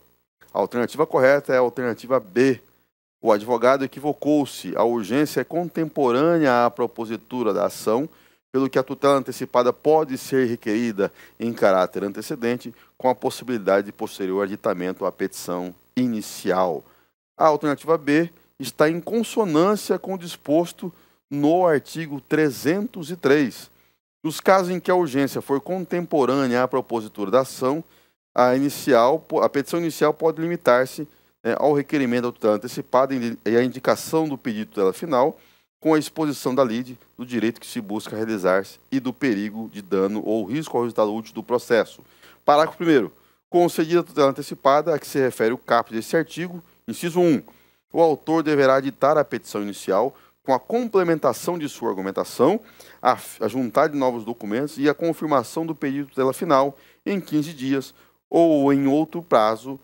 A alternativa correta é a alternativa B. O advogado equivocou-se. A urgência é contemporânea à propositura da ação, pelo que a tutela antecipada pode ser requerida em caráter antecedente, com a possibilidade de posterior aditamento à petição inicial. A alternativa B está em consonância com o disposto no artigo 303. Nos casos em que a urgência for contemporânea à propositura da ação, a petição inicial pode limitar-se ao requerimento da tutela antecipada e à indicação do pedido de tutela final, com a exposição da lide, do direito que se busca realizar-se e do perigo de dano ou risco ao resultado útil do processo. Parágrafo 1º. Concedida a tutela antecipada a que se refere o caput deste artigo, inciso 1. O autor deverá aditar a petição inicial com a complementação de sua argumentação, a juntar de novos documentos e a confirmação do pedido de tutela final em 15 dias ou em outro prazo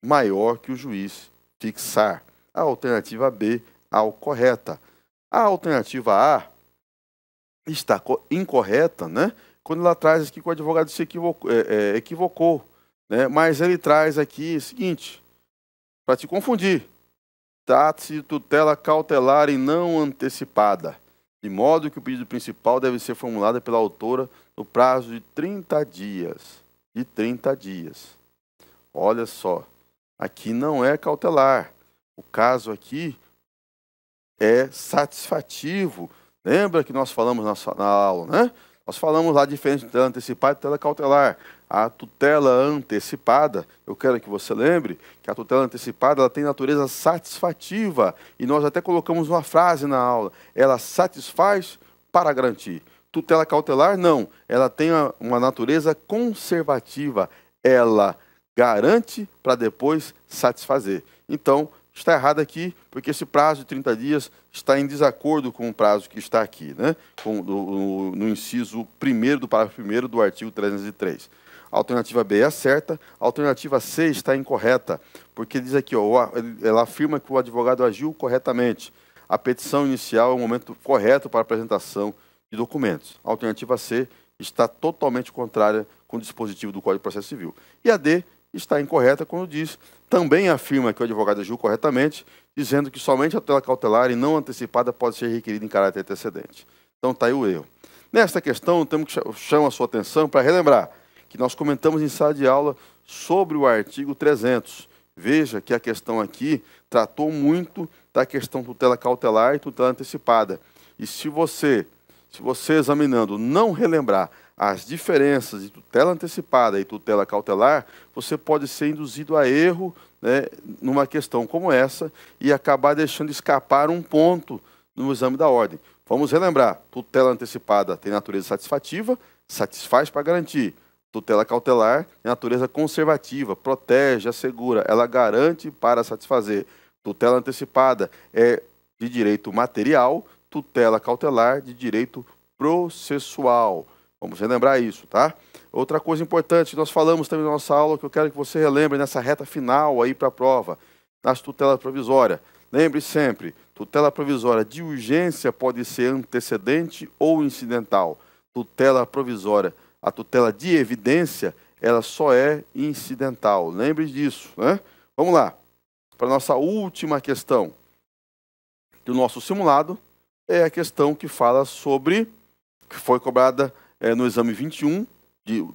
maior que o juiz fixar. A alternativa B, a correta. A alternativa A está incorreta, né? Quando ela traz aqui que o advogado se equivocou, né? Mas ele traz aqui o seguinte, para te confundir. Trata-se de tutela cautelar e não antecipada, de modo que o pedido principal deve ser formulado pela autora no prazo de 30 dias. De 30 dias. Olha só, aqui não é cautelar. O caso aqui é satisfativo. Lembra que nós falamos na aula, né? Nós falamos lá diferente de tutela antecipada e tutela cautelar. A tutela antecipada, eu quero que você lembre que a tutela antecipada ela tem natureza satisfativa. E nós até colocamos uma frase na aula. Ela satisfaz para garantir. Tutela cautelar, não. Ela tem uma natureza conservativa. Ela garante para depois satisfazer. Então, está errado aqui, porque esse prazo de 30 dias está em desacordo com o prazo que está aqui, né? No inciso 1º do parágrafo 1º do artigo 303. A alternativa B é a certa, a alternativa C está incorreta, porque diz aqui, ó, ela afirma que o advogado agiu corretamente. A petição inicial é o momento correto para a apresentação de documentos. A alternativa C está totalmente contrária com o dispositivo do Código de Processo Civil. E a D está incorreta quando diz, também afirma que o advogado agiu corretamente, dizendo que somente a tutela cautelar e não antecipada pode ser requerida em caráter antecedente. Então está aí o erro. Nesta questão, temos que chamar a sua atenção para relembrar que nós comentamos em sala de aula sobre o artigo 300. Veja que a questão aqui tratou muito da questão tutela cautelar e tutela antecipada. E se você examinando não relembrar as diferenças de tutela antecipada e tutela cautelar, você pode ser induzido a erro, né, numa questão como essa e acabar deixando escapar um ponto no exame da ordem. Vamos relembrar, tutela antecipada tem natureza satisfativa, satisfaz para garantir. Tutela cautelar tem natureza conservativa, protege, assegura, ela garante para satisfazer. Tutela antecipada é de direito material, tutela cautelar de direito processual. Vamos relembrar isso, tá? Outra coisa importante que nós falamos também na nossa aula, que eu quero que você relembre nessa reta final aí para a prova, nas tutelas provisórias. Lembre sempre, tutela provisória de urgência pode ser antecedente ou incidental. Tutela provisória, a tutela de evidência, ela só é incidental. Lembre disso, né? Vamos lá, para a nossa última questão do nosso simulado, é a questão que fala sobre, que foi cobrada no exame 21,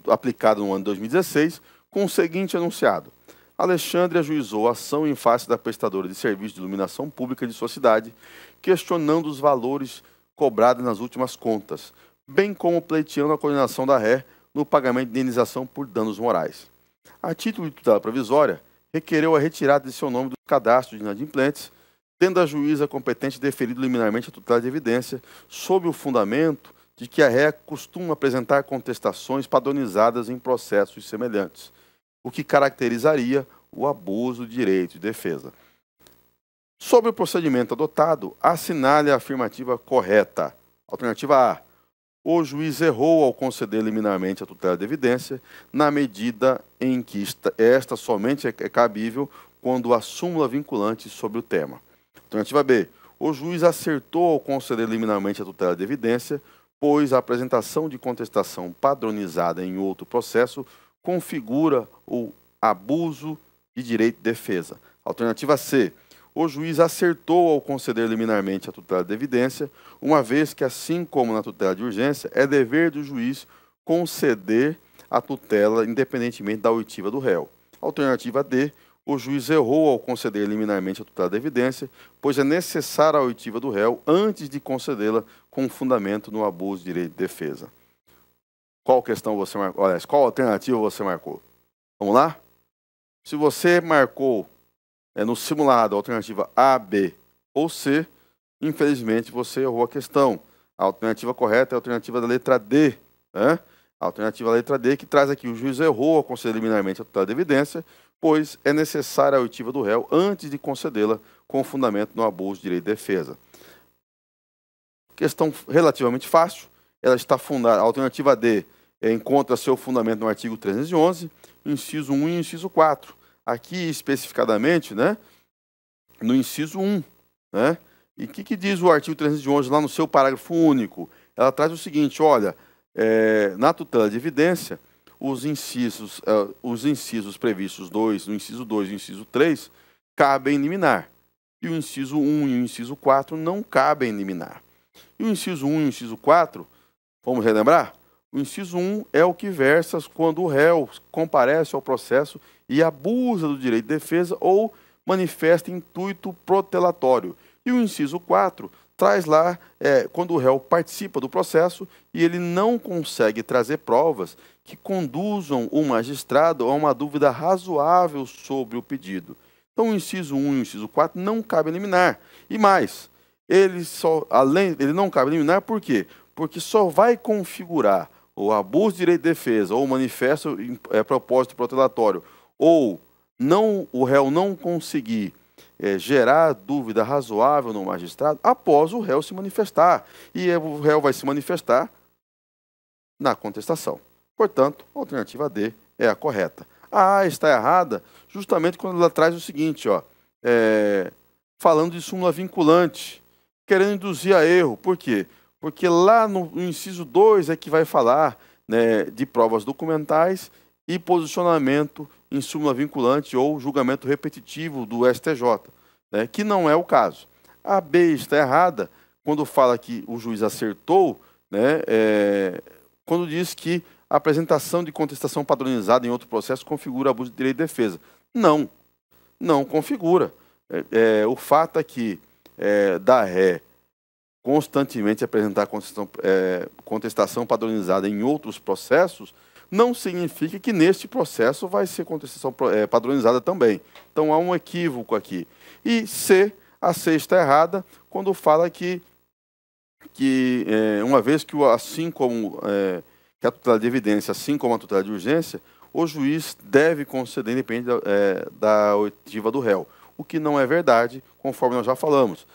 aplicado no ano de 2016, com o seguinte enunciado. Alexandre ajuizou a ação em face da prestadora de serviço de iluminação pública de sua cidade, questionando os valores cobrados nas últimas contas, bem como pleiteando a condenação da ré no pagamento de indenização por danos morais. A título de tutela provisória, requereu a retirada de seu nome do cadastro de inadimplentes, tendo a juíza competente deferido liminarmente a tutela de evidência, sob o fundamento de que a ré costuma apresentar contestações padronizadas em processos semelhantes, o que caracterizaria o abuso de direito de defesa. Sobre o procedimento adotado, assinale a afirmativa correta. Alternativa A. O juiz errou ao conceder liminarmente a tutela de evidência, na medida em que esta somente é cabível quando há súmula vinculante sobre o tema. Alternativa B. O juiz acertou ao conceder liminarmente a tutela de evidência, pois a apresentação de contestação padronizada em outro processo configura o abuso de direito de defesa. Alternativa C. O juiz acertou ao conceder liminarmente a tutela de evidência, uma vez que, assim como na tutela de urgência, é dever do juiz conceder a tutela independentemente da oitiva do réu. Alternativa D. O juiz errou ao conceder liminarmente a tutela de evidência, pois é necessária a oitiva do réu antes de concedê-la com fundamento no abuso de direito de defesa. Qual questão você marcou? Olha, qual alternativa você marcou? Vamos lá? Se você marcou no simulado a alternativa A, B ou C, infelizmente você errou a questão. A alternativa correta é a alternativa da letra D, né? A alternativa da letra D, que traz aqui: o juiz errou ao conceder liminarmente a tutela de evidência, pois é necessária a oitiva do réu antes de concedê-la com fundamento no abuso de direito de defesa. Questão relativamente fácil, ela está fundada, a alternativa D encontra seu fundamento no artigo 311, inciso 1 e inciso 4. Aqui, especificadamente, né, no inciso 1. Né? E o que diz o artigo 311 lá no seu parágrafo único? Ela traz o seguinte, olha, na tutela de evidência, os incisos previstos no inciso 2 e no inciso 3 cabem liminar. e o inciso 1 e o inciso 4 não cabem liminar. E o inciso 1 e o inciso 4, vamos relembrar? O inciso 1 é o que versa quando o réu comparece ao processo e abusa do direito de defesa ou manifesta intuito protelatório. E o inciso 4 traz lá quando o réu participa do processo e ele não consegue trazer provas que conduzam o magistrado a uma dúvida razoável sobre o pedido. Então, o inciso 1 e o inciso 4 não cabem liminar. E mais, ele não cabe liminar por quê? Porque só vai configurar o abuso de direito de defesa ou manifesto propósito protelatório ou o réu não conseguir gerar dúvida razoável no magistrado após o réu se manifestar. E o réu vai se manifestar na contestação. Portanto, a alternativa D é a correta. A A está errada justamente quando ela traz o seguinte, falando de súmula vinculante, querendo induzir a erro. Por quê? Porque lá no inciso 2 é que vai falar, né, de provas documentais e posicionamento em súmula vinculante ou julgamento repetitivo do STJ, né, que não é o caso. A B está errada quando fala que o juiz acertou, né, quando diz que a apresentação de contestação padronizada em outro processo configura abuso de direito de defesa. Não configura. O fato é que da ré constantemente apresentar contestação padronizada em outros processos não significa que neste processo vai ser contestação padronizada também. Então há um equívoco aqui. E a C está errada quando fala que uma vez que assim como que a tutela de evidência, assim como a tutela de urgência, o juiz deve conceder independente da oitiva do réu. O que não é verdade, conforme nós já falamos.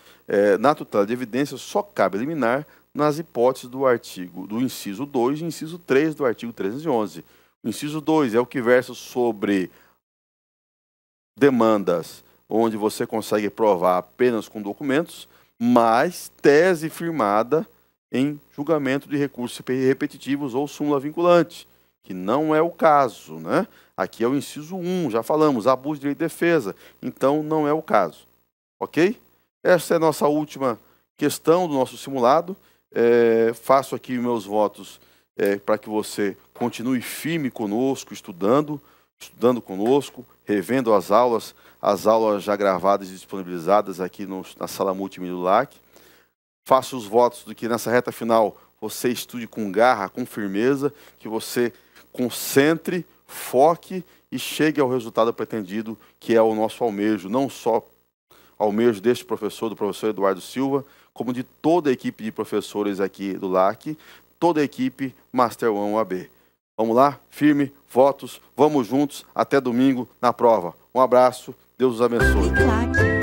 Na tutela de evidência só cabe liminar nas hipóteses do inciso 2 e inciso 3 do artigo 311. O inciso 2 é o que versa sobre demandas onde você consegue provar apenas com documentos, mas tese firmada em julgamento de recursos repetitivos ou súmula vinculante, que não é o caso, né? Aqui é o inciso 1, já falamos, abuso de direito de defesa, então não é o caso, ok? Essa é a nossa última questão do nosso simulado. Faço aqui meus votos para que você continue firme conosco, estudando conosco, revendo as aulas já gravadas e disponibilizadas aqui na sala multimídia do LAC. Faço os votos de que nessa reta final você estude com garra, com firmeza, que você concentre, foque e chegue ao resultado pretendido, que é o nosso almejo, não só almejo deste professor, do professor Eduardo Silva, como de toda a equipe de professores aqui do LAC, toda a equipe Master One UAB. Vamos lá, firme, votos, vamos juntos, até domingo na prova. Um abraço, Deus os abençoe.